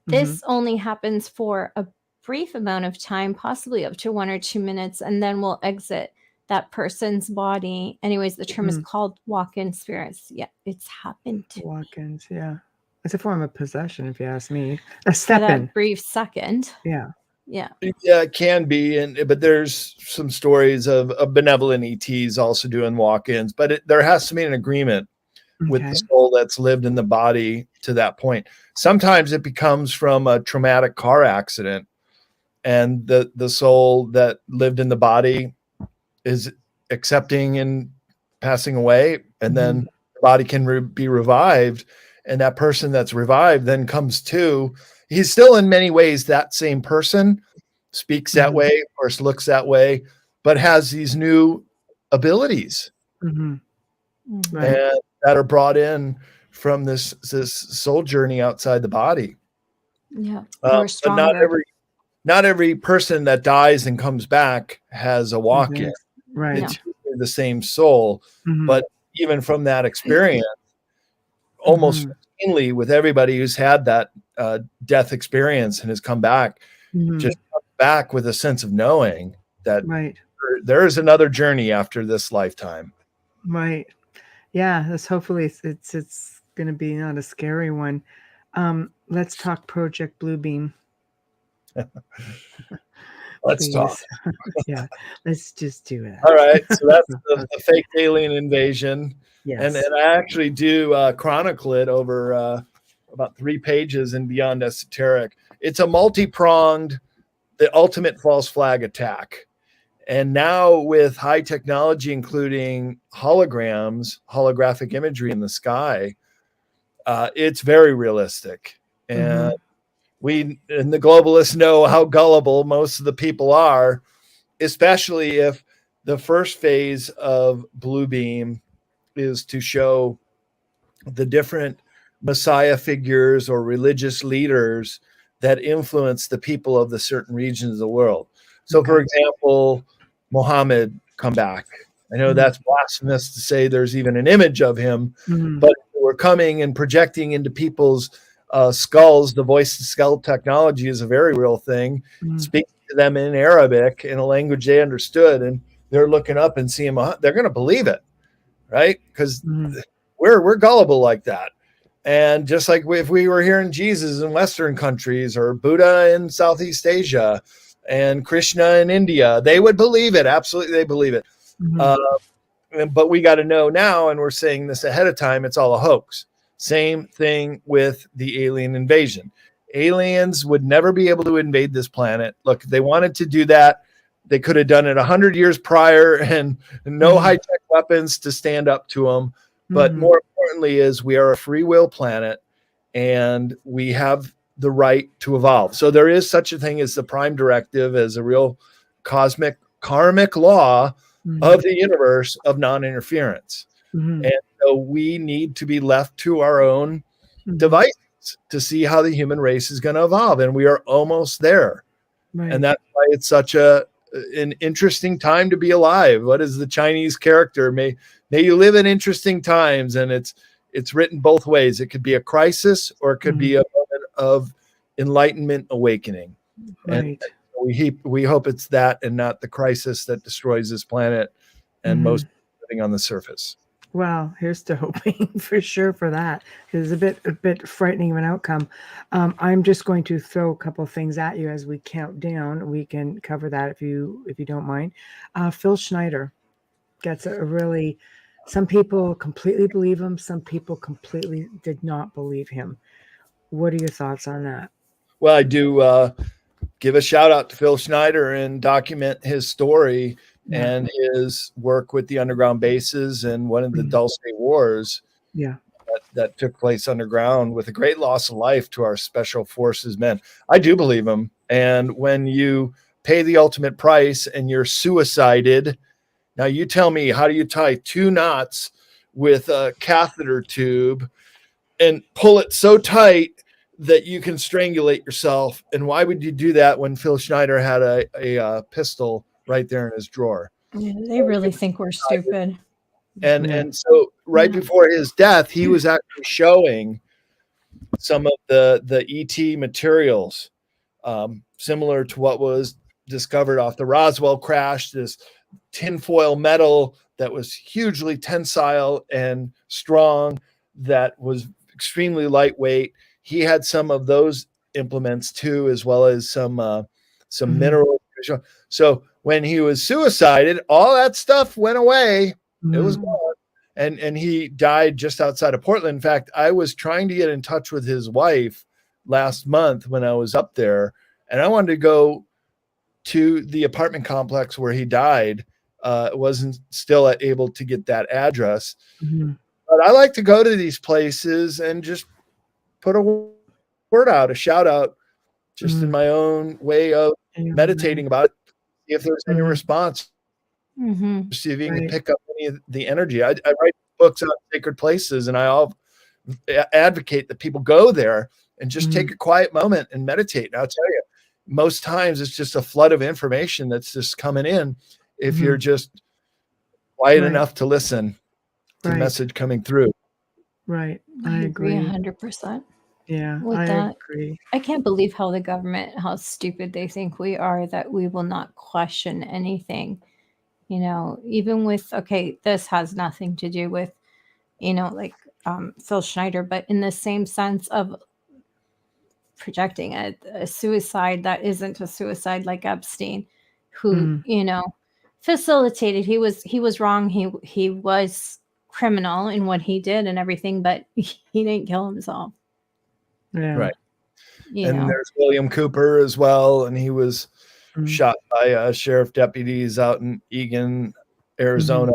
This only happens for a brief amount of time, possibly up to 1 or 2 minutes, and then will exit that person's body. Anyways, the term is called walk-in spirits. Yeah, it's happened to walk-ins. Yeah, it's a form of possession, if you ask me. A step for that in. brief second. Yeah, it can be, but there's some stories of benevolent ETs also doing walk-ins. But there has to be an agreement with the soul that's lived in the body to that point. Sometimes it becomes from a traumatic car accident, and the soul that lived in the body is accepting and passing away, and then the body can be revived, and that person that's revived then comes to. He's still in many ways that same person, speaks that way, of course, looks that way, but has these new abilities and that are brought in from this soul journey outside the body. Yeah, or stronger. But not every person that dies and comes back has a walk-in. Right. It's the same soul, but even from that experience, almost routinely with everybody who's had that death experience and has come back, just comes back with a sense of knowing that there is another journey after this lifetime. Right. Yeah. This hopefully it's going to be not a scary one. Let's talk Project Bluebeam. Let's talk. Please. Yeah, let's just do that. All right, so that's the fake alien invasion, and Yes. I actually do chronicle it over about 3 pages in Beyond Esoteric. It's a multi-pronged, the ultimate false flag attack, and now with high technology, including holograms, holographic imagery in the sky, it's very realistic, and we and the globalists know how gullible most of the people are, especially if the first phase of Blue Beam is to show the different Messiah figures or religious leaders that influence the people of the certain regions of the world. So, for example, Muhammad come back. I know that's blasphemous to say there's even an image of him, but we're coming and projecting into people's skulls. The voice to skull technology is a very real thing. Speaking to them in Arabic, in a language they understood, and they're looking up and seeing they're going to believe it, right? Because we're gullible like that. And just like if we were hearing Jesus in Western countries or Buddha in Southeast Asia and Krishna in India, they would believe it. Absolutely, they believe it. But we got to know now, and we're saying this ahead of time, it's all a hoax. Same thing with the alien invasion. Aliens would never be able to invade this planet. Look, if they wanted to do that, they could have done it 100 years prior and no high-tech weapons to stand up to them. But more importantly is we are a free will planet and we have the right to evolve. So there is such a thing as the prime directive, as a real cosmic karmic law of the universe of non-interference. And so we need to be left to our own devices to see how the human race is going to evolve. And we are almost there. And that's why it's such an interesting time to be alive. What is the Chinese character? May you live in interesting times. And it's written both ways. It could be a crisis or it could be a moment of enlightenment awakening. And we hope it's that and not the crisis that destroys this planet and most living on the surface. Well, here's to hoping for sure for that. It's a bit frightening of an outcome. I'm just going to throw a couple of things at you as we count down. We can cover that if you don't mind. Phil Schneider gets a really. Some people completely believe him. Some people completely did not believe him. What are your thoughts on that? Well, I do give a shout out to Phil Schneider and document his story and his work with the underground bases and one of the Dulce Wars that took place underground with a great loss of life to our special forces men. I do believe him. And when you pay the ultimate price and you're suicided, now you tell me, how do you tie 2 knots with a catheter tube and pull it so tight that you can strangulate yourself? And why would you do that when Phil Schneider had a pistol right there in his drawer? Yeah, they really think we're stupid. And so right before his death, he was actually showing some of the ET materials, similar to what was discovered off the Roswell crash, this tinfoil metal that was hugely tensile and strong, that was extremely lightweight. He had some of those implements too, as well as some minerals. So when he was suicided, all that stuff went away. It was gone. And he died just outside of Portland. In fact, I was trying to get in touch with his wife last month when I was up there, and I wanted to go to the apartment complex where he died. Wasn't still able to get that address. But I like to go to these places and just put a word out, a shout out, just in my own way of meditating about it, see if there's any response. See if you can pick up any of the energy. I write books on sacred places, and I advocate that people go there and just take a quiet moment and meditate. And I'll tell you, most times it's just a flood of information that's just coming in if you're just quiet enough to listen to the message coming through. I agree 100%. Yeah, With I that, agree. I can't believe how the government, how stupid they think we are, that we will not question anything. You know, even with, okay, this has nothing to do with, you know, like Phil Schneider, but in the same sense of projecting a suicide that isn't a suicide like Epstein, who facilitated. He was wrong. He was criminal in what he did and everything, but he didn't kill himself. Yeah. Right. There's William Cooper as well, and he was shot by sheriff deputies out in Eagan, Arizona,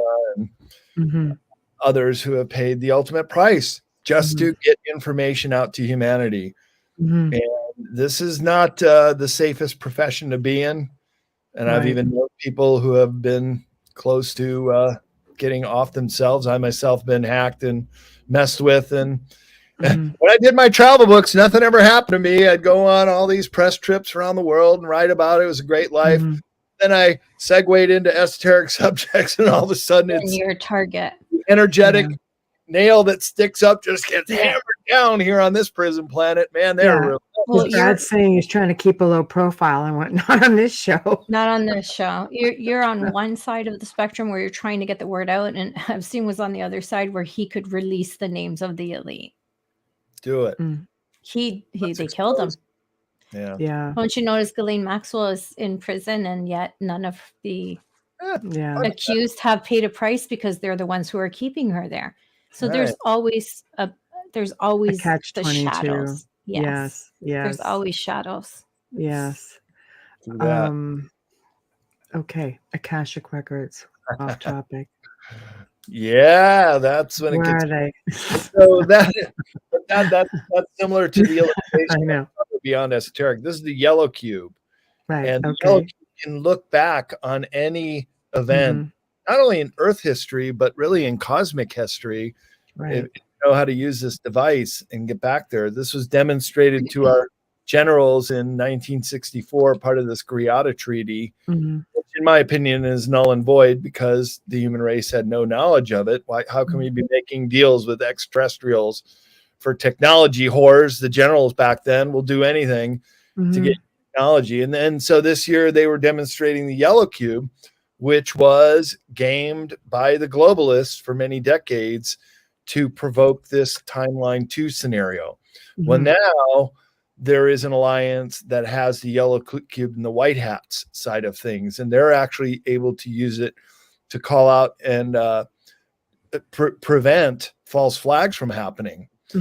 and others who have paid the ultimate price just to get information out to humanity. And this is not the safest profession to be in. And I've even known people who have been close to getting off themselves. I myself been hacked and messed with. And when I did my travel books, nothing ever happened to me. I'd go on all these press trips around the world and write about it. It was a great life. Then I segued into esoteric subjects, and all of a sudden it's your target. Energetic nail that sticks up just gets hammered down here on this prison planet. Man, they're real. Well, Brad's saying he's trying to keep a low profile and whatnot on this show. Not on this show. You're on one side of the spectrum where you're trying to get the word out, and Epstein was on the other side where he could release the names of the elite. Do it. They killed him. Yeah. Don't you notice Ghislaine Maxwell is in prison, and yet none of the accused have paid a price because they're the ones who are keeping her there. So there's always a catch-22. shadows. Yes. There's always shadows. Yes. Okay. Akashic records. Off topic. Yeah, that's when Where it gets. are they? So that's similar to the illustration. I know. Beyond esoteric. This is the yellow cube. Right. And the yellow cube can look back on any event, not only in Earth history, but really in cosmic history. Right. If you know how to use this device and get back there. This was demonstrated to our generals in 1964, part of this Greada Treaty, which in my opinion is null and void because the human race had no knowledge of it. How can we be making deals with extraterrestrials for technology whores? The generals back then will do anything to get technology. And then so this year they were demonstrating the yellow cube, which was gamed by the globalists for many decades to provoke this timeline 2 scenario. Well, now there is an alliance that has the yellow cube and the white hats side of things, and they're actually able to use it to call out and prevent false flags from happening. So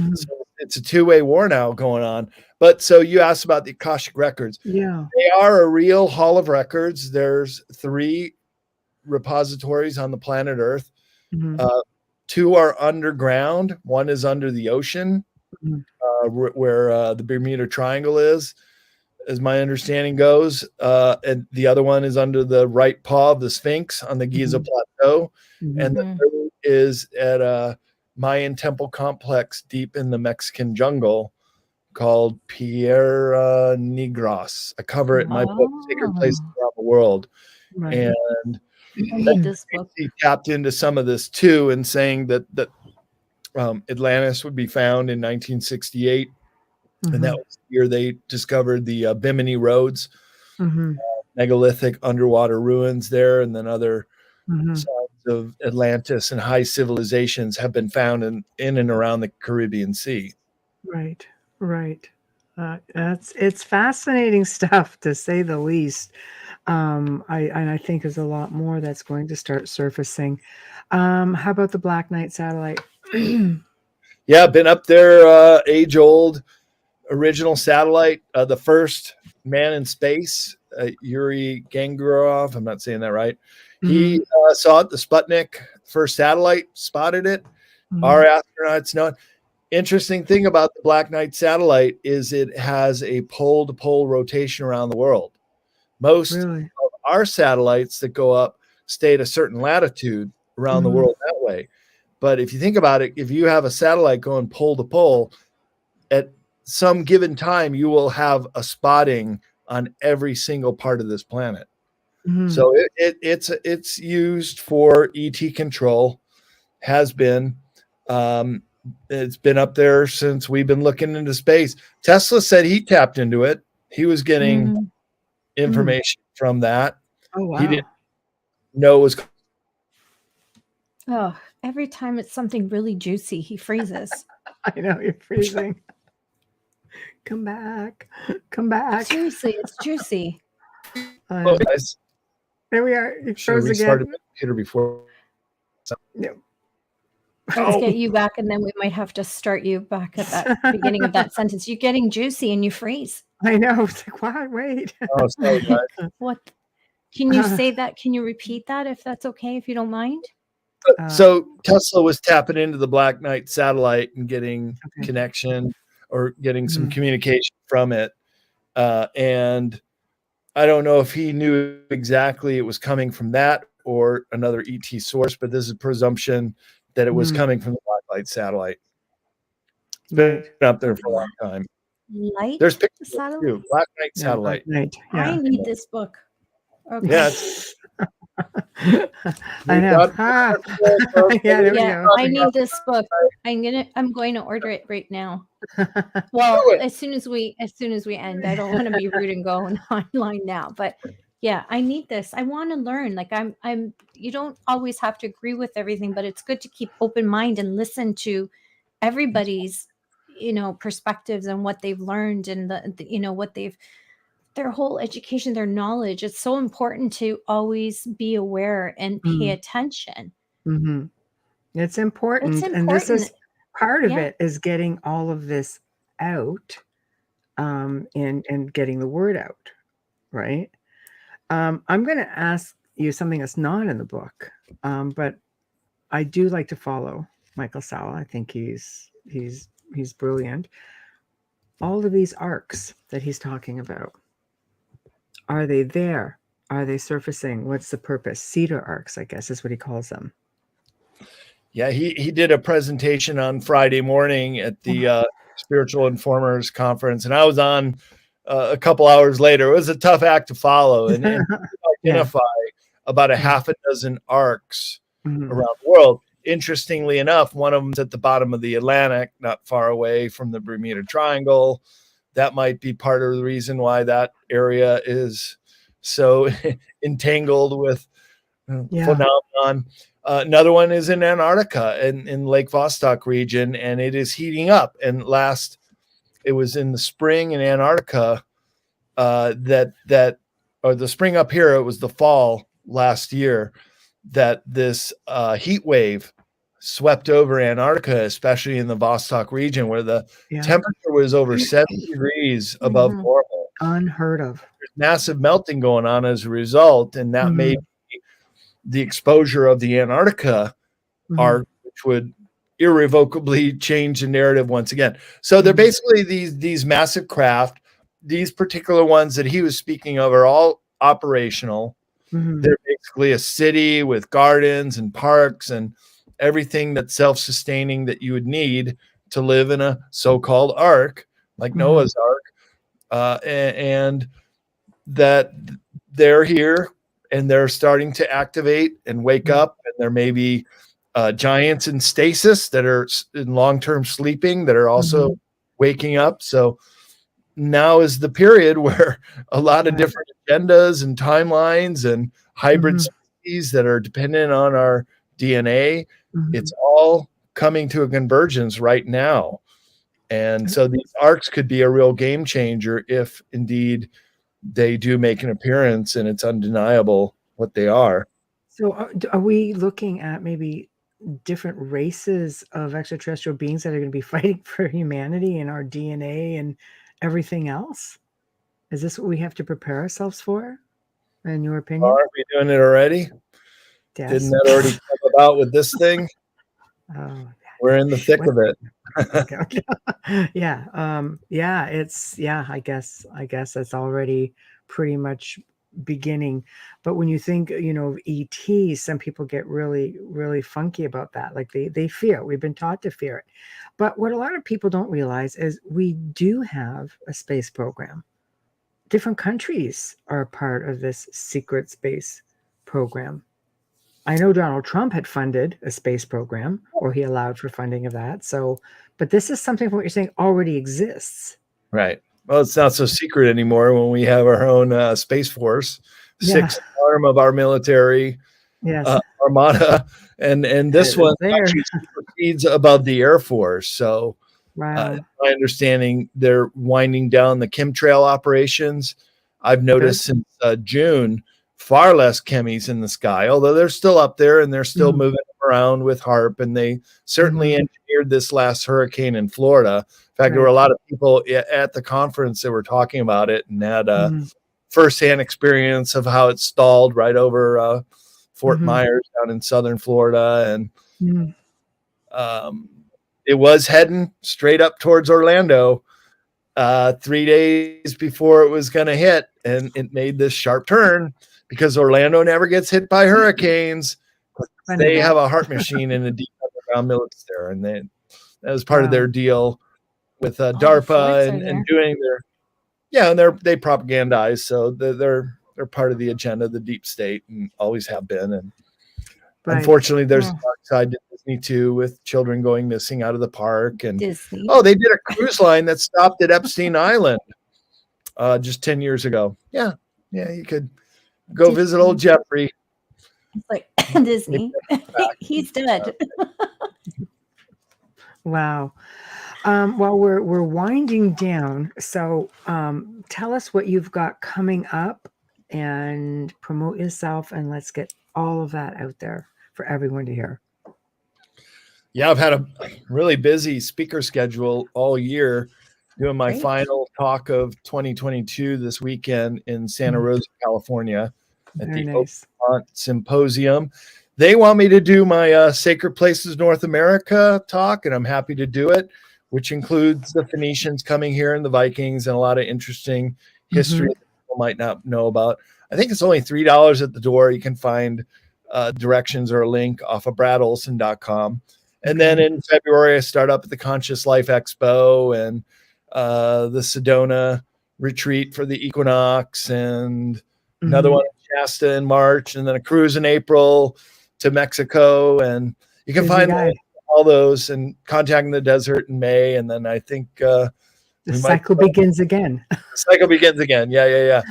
it's a two-way war now going on. But so you asked about the Akashic records. Yeah. They are a real hall of records. There's 3 repositories on the planet Earth. 2 are underground. 1 is under the ocean, where the Bermuda Triangle is, as my understanding goes. And the other one is under the right paw of the Sphinx on the Giza Plateau. And the third is at a Mayan temple complex deep in the Mexican jungle called Piedra Negras. I cover it in my book, Sacred Places Around the World. And he tapped into some of this too, and saying that Atlantis would be found in 1968, and that was the year they discovered the Bimini roads, megalithic underwater ruins there, and then other signs of Atlantis and high civilizations have been found in and around the Caribbean Sea. Right. It's fascinating stuff, to say the least. I think there's a lot more that's going to start surfacing. How about the Black Knight satellite? Yeah, been up there, age-old original satellite, the first man in space, Yuri Gagarin. I'm not saying that right. He saw it, the Sputnik first satellite, spotted it. Our astronauts know it. Interesting thing about the Black Knight satellite is it has a pole-to-pole rotation around the world. Most of our satellites that go up stay at a certain latitude around the world that way. But if you think about it, if you have a satellite going pole to pole, at some given time, you will have a spotting on every single part of this planet. So it's used for ET control, has been. It's been up there since we've been looking into space. Tesla said he tapped into it. He was getting information from that. Oh, wow. He didn't know it was. Oh, every time it's something really juicy, he freezes. I know, you're freezing. Come back. Come back. Seriously, it's juicy. Oh, guys, There we are. It should have froze restarted again. the computer before. Yeah. Let's get you back, and then we might have to start you back at that beginning of that sentence. You're getting juicy and you freeze. I know. It's like, what? Wait. Oh, sorry, guys. What? Can you say that? Can you repeat that if that's okay, if you don't mind? So Tesla was tapping into the Black Knight satellite and getting connection or getting some communication from it. And I don't know if he knew exactly it was coming from that or another ET source, but this is a presumption that it was coming from the Black Knight satellite. It's been up there for a long time. Light? There's pictures satellite? too. Black Knight satellite. Black Knight. I need this book. Okay. Yeah. I know. Yeah, there we go. I need this book. I'm going to order it right now. Well, as soon as we end. I don't want to be rude and go online now, but yeah, I need this. I want to learn. Like I'm you don't always have to agree with everything, but it's good to keep open mind and listen to everybody's, perspectives and what they've learned and the what their whole education, their knowledge. It's so important to always be aware and pay attention. Mm-hmm. It's important. And this is part of it, is getting all of this out, and getting the word out, right? I'm going to ask you something that's not in the book, but I do like to follow Michael Salla. I think he's brilliant. All of these arcs that he's talking about, are they there? Are they surfacing? What's the purpose? Cedar arcs, I guess, is what he calls them. Yeah, he did a presentation on Friday morning at the Spiritual Informers Conference, and I was on a couple hours later. It was a tough act to follow, and identify about a half a dozen arcs around the world. Interestingly enough, one of them's at the bottom of the Atlantic, not far away from the Bermuda Triangle. That might be part of the reason why that area is so entangled with phenomenon. Another one is in Antarctica in Lake Vostok region, and it is heating up. And it was in the spring in Antarctica or the spring up here, it was the fall last year that this heat wave swept over Antarctica, especially in the Vostok region, where the temperature was over 70 degrees above normal. Unheard of. There's massive melting going on as a result, and that may be the exposure of the Antarctica arc, which would irrevocably change the narrative once again. So they're basically these massive craft. These particular ones that he was speaking of are all operational. They're basically a city with gardens and parks and everything that's self-sustaining that you would need to live in a so-called ark, like Noah's Ark, and that they're here and they're starting to activate and wake up, and there may be giants in stasis that are in long-term sleeping that are also waking up. So now is the period where a lot of different agendas and timelines and hybrid species that are dependent on our DNA, it's all coming to a convergence right now. And so these arcs could be a real game changer if indeed they do make an appearance, and it's undeniable what they are. So are we looking at maybe different races of extraterrestrial beings that are going to be fighting for humanity and our DNA and everything else? Is this what we have to prepare ourselves for, in your opinion? Aren't we doing it already? Yes. Didn't that already come about with this thing? We're in the thick of it. I guess that's already pretty much beginning. But when you think, of ET, some people get really, really funky about that. Like they fear it. We've been taught to fear it. But what a lot of people don't realize is we do have a space program. Different countries are a part of this secret space program. I know Donald Trump had funded a space program, or he allowed for funding of that. So, but this is something from what you're saying already exists. Right. Well, it's not so secret anymore when we have our own Space Force, sixth arm of our military armada. And this one actually supersedes above the Air Force. So Wow. My understanding, they're winding down the chemtrail operations. I've noticed since June, far less chemis in the sky, although they're still up there and they're still moving them around with HARP. And they certainly engineered this last hurricane in Florida. In fact, there were a lot of people at the conference that were talking about it and had firsthand experience of how it stalled right over Fort Myers down in southern Florida. And it was heading straight up towards Orlando 3 days before it was going to hit. And it made this sharp turn because Orlando never gets hit by hurricanes. They have a HARP machine in a deep underground military there. And that was part of their deal with DARPA and doing their, and they propagandize. So they're part of the agenda of the deep state and always have been. And unfortunately, there's a dark side to Disney too, with children going missing out of the park. And Disney. they did a cruise line that stopped at Epstein Island just 10 years ago. Yeah, you could go visit old Jeffrey. It's like Disney. He's dead. Wow. Well, we're winding down. So tell us what you've got coming up and promote yourself, and let's get all of that out there for everyone to hear. Yeah, I've had a really busy speaker schedule all year, doing my final talk of 2022 this weekend in Santa Rosa, California at the Open Symposium. They want me to do my Sacred Places North America talk, and I'm happy to do it, which includes the Phoenicians coming here and the Vikings and a lot of interesting history that people might not know about. I think it's only $3 at the door. You can find directions or a link off of bradolsen.com. And then in February, I start up at the Conscious Life Expo and the Sedona retreat for the equinox, and another one in Shasta in March, and then a cruise in April to Mexico. And you can find all those, and Contacting the Desert in May. And then I think the cycle begins again. The cycle begins again. Yeah.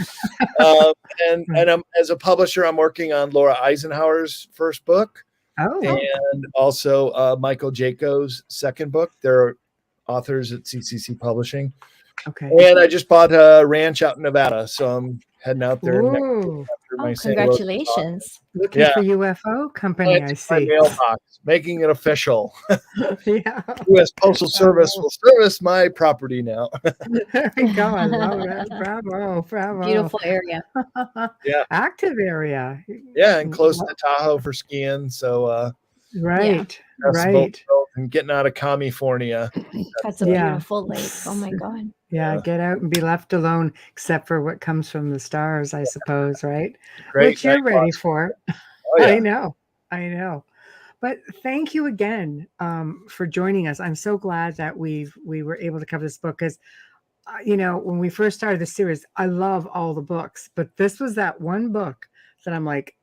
And I'm, as a publisher, I'm working on Laura Eisenhower's first book. And also Michael Jaco's second book. They're authors at CCC Publishing. And I just bought a ranch out in Nevada, so I'm heading out there next after my congratulations. Looking for UFO company, I see. Mailbox, making it official. U.S. Postal Service will service my property now. There we go. I love that. Bravo. Beautiful area. Active area. Yeah, and close to Tahoe for skiing. So right. And getting out of California. That's a beautiful lake. Oh my God. Yeah, get out and be left alone, except for what comes from the stars, I suppose, right? Great. Which you're ready for. I know. But thank you again for joining us. I'm so glad that we were able to cover this book, because when we first started the series, I love all the books, but this was that one book that I'm like,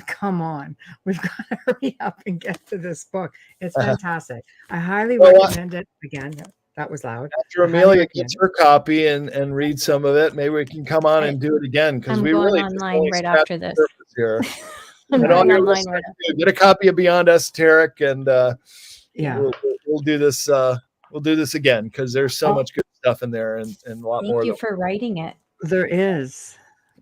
come on, we've got to hurry up and get to this book. It's fantastic. I highly recommend it. Again, that was loud. After Amelia gets her copy and read some of it, maybe we can come on and do it again, because we really online right after this. Here. And all your listeners, get a copy of Beyond Esoteric, and we'll do this. We'll do this again, because there's so much good stuff in there, and a lot more. Thank you for writing it.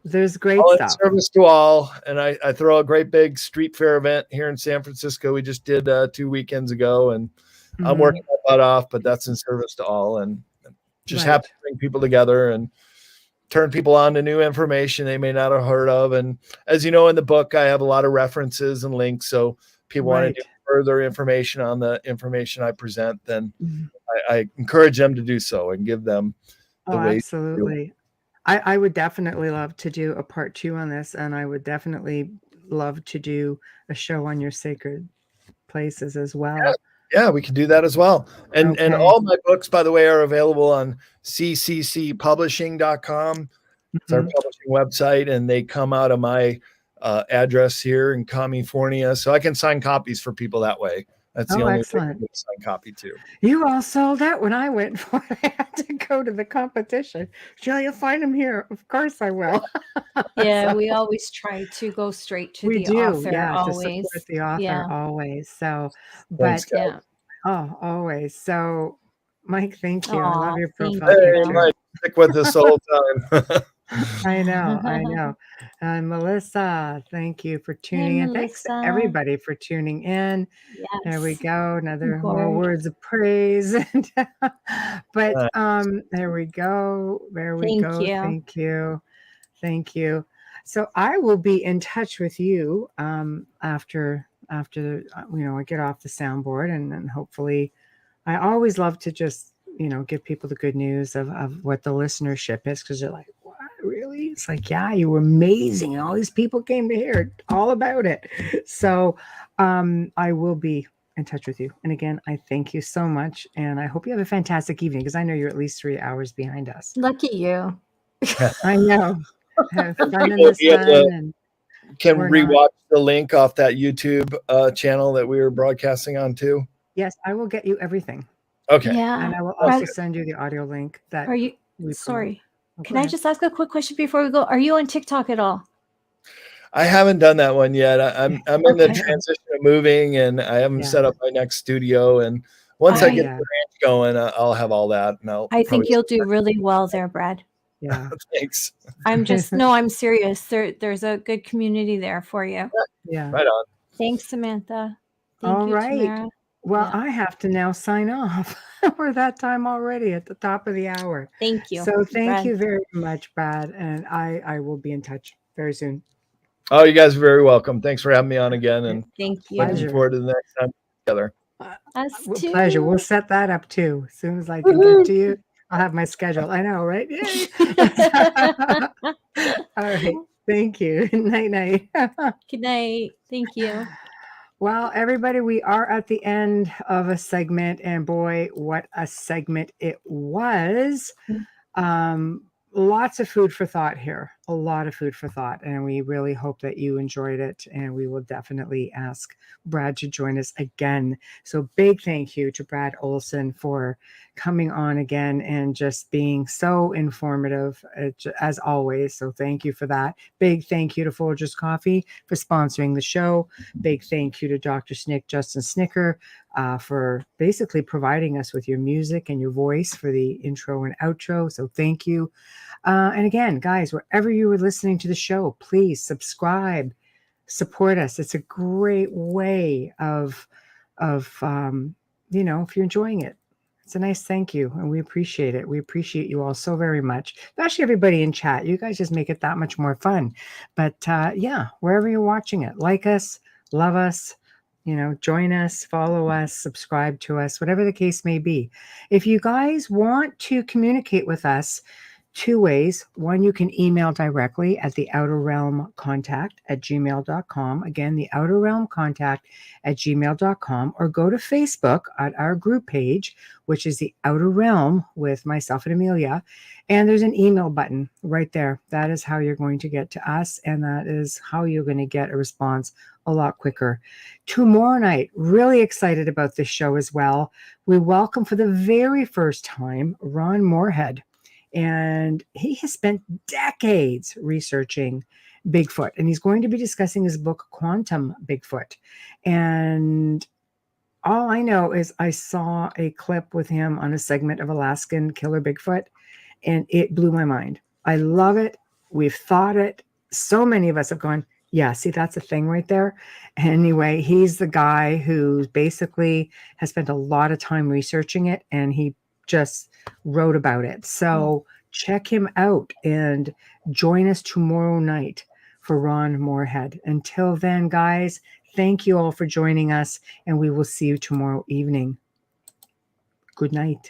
There's great stuff. Service to all, and I throw a great big street fair event here in San Francisco. We just did 2 weekends ago, and I'm working my butt off, but that's in service to all, and just happy to bring people together and turn people on to new information they may not have heard of. And as you know, in the book, I have a lot of references and links, so people want to do further information on the information I present, then I encourage them to do so and give them the way. Absolutely. I would definitely love to do a part 2 on this, and I would definitely love to do a show on your sacred places as well. Yeah, we can do that as well. And all my books, by the way, are available on cccpublishing.com. It's our publishing website, and they come out of my address here in California, so I can sign copies for people that way. That's the only thing I can sign copy to. You all sold out when I went for it. I had to go to the competition. Shall you find them here? Of course I will. Yeah, we always try to go straight to the author. Always. To support the author always. So, Thanks, but always. So Mike, thank you. I love Aw, your thank profile Hey, picture. Mike, stick with us the whole time. I know. And Melissa, thank you for tuning in. Thanks to Melissa. everybody for tuning in. There we Yes. go. Another more Bored. words of praise. But there we go. There we Thank go. you. Thank you. Thank you. So I will be in touch with you after I get off the soundboard, and then hopefully I always love to just give people the good news of what the listenership is, because they're like, what, really? It's like, yeah, you were amazing, and all these people came to hear all about it. So I will be in touch with you, and again, I thank you so much, and I hope you have a fantastic evening, because I know you're at least 3 hours behind us. Lucky you. I know. Have fun in People the sun, and can we're rewatch the link off that YouTube channel that we were broadcasting on too. yes, I will get you everything. Okay. Yeah. And I will also send you the audio link that Are you we sorry? promote. Can I just ask a quick question before we go? Are you on TikTok at all? I haven't done that one yet. I'm in the transition of moving, and I haven't set up my next studio. And once I get the ranch going, I'll have all that. And I think you'll do really well there, Brad. Yeah. Thanks. I'm serious. There's a good community there for you. Yeah. Right on. Thanks, Samantha. Thank All you, right. Tamara. Well, I have to now sign off. We're that time already at the top of the hour. Thank you. So thank Brad. you very much, Brad. And I will be in touch very soon. Oh, you guys are very welcome. Thanks for having me on again. And thank you. Looking forward to the next time together. Us too. Pleasure. We'll set that up too. As soon as I can get to you, I'll have my schedule. I know, right? Yay. All right. Thank you. Night. Good night. Thank you. Well, everybody, we are at the end of a segment, and boy, what a segment it was. Lots of food for thought here, a lot of food for thought, and we really hope that you enjoyed it, and we will definitely ask Brad to join us again. So big thank you to Brad Olsen for coming on again and just being so informative as always. So thank you for that. Big thank you to Folgers Coffee for sponsoring the show. Big thank you to Dr. Justin Snicker, for basically providing us with your music and your voice for the intro and outro. So thank you. And again, guys, wherever you were listening to the show, please subscribe, support us. It's a great way of if you're enjoying it. It's a nice thank you, and we appreciate it. We appreciate you all so very much, especially everybody in chat. You guys just make it that much more fun. But wherever you're watching it, like us, love us, join us, follow us, subscribe to us, whatever the case may be. If you guys want to communicate with us, 2 ways. One, you can email directly at the outerrealmcontact@gmail.com. Again, the outerrealmcontact@gmail.com, or go to Facebook at our group page, which is the Outer Realm with myself and Amelia. And there's an email button right there. That is how you're going to get to us. And that is how you're going to get a response a lot quicker. Tomorrow night, really excited about this show as well. We welcome for the very first time, Ron Moorhead. And he has spent decades researching Bigfoot, and he's going to be discussing his book, Quantum Bigfoot. And all I know is I saw a clip with him on a segment of Alaskan Killer Bigfoot, and it blew my mind. I love it. We've thought it. So many of us have gone, yeah, see, that's a thing right there. Anyway, he's the guy who basically has spent a lot of time researching it, and he just wrote about it. So check him out and join us tomorrow night for Ron Moorhead. Until then, guys, thank you all for joining us, and we will see you tomorrow evening. Good night.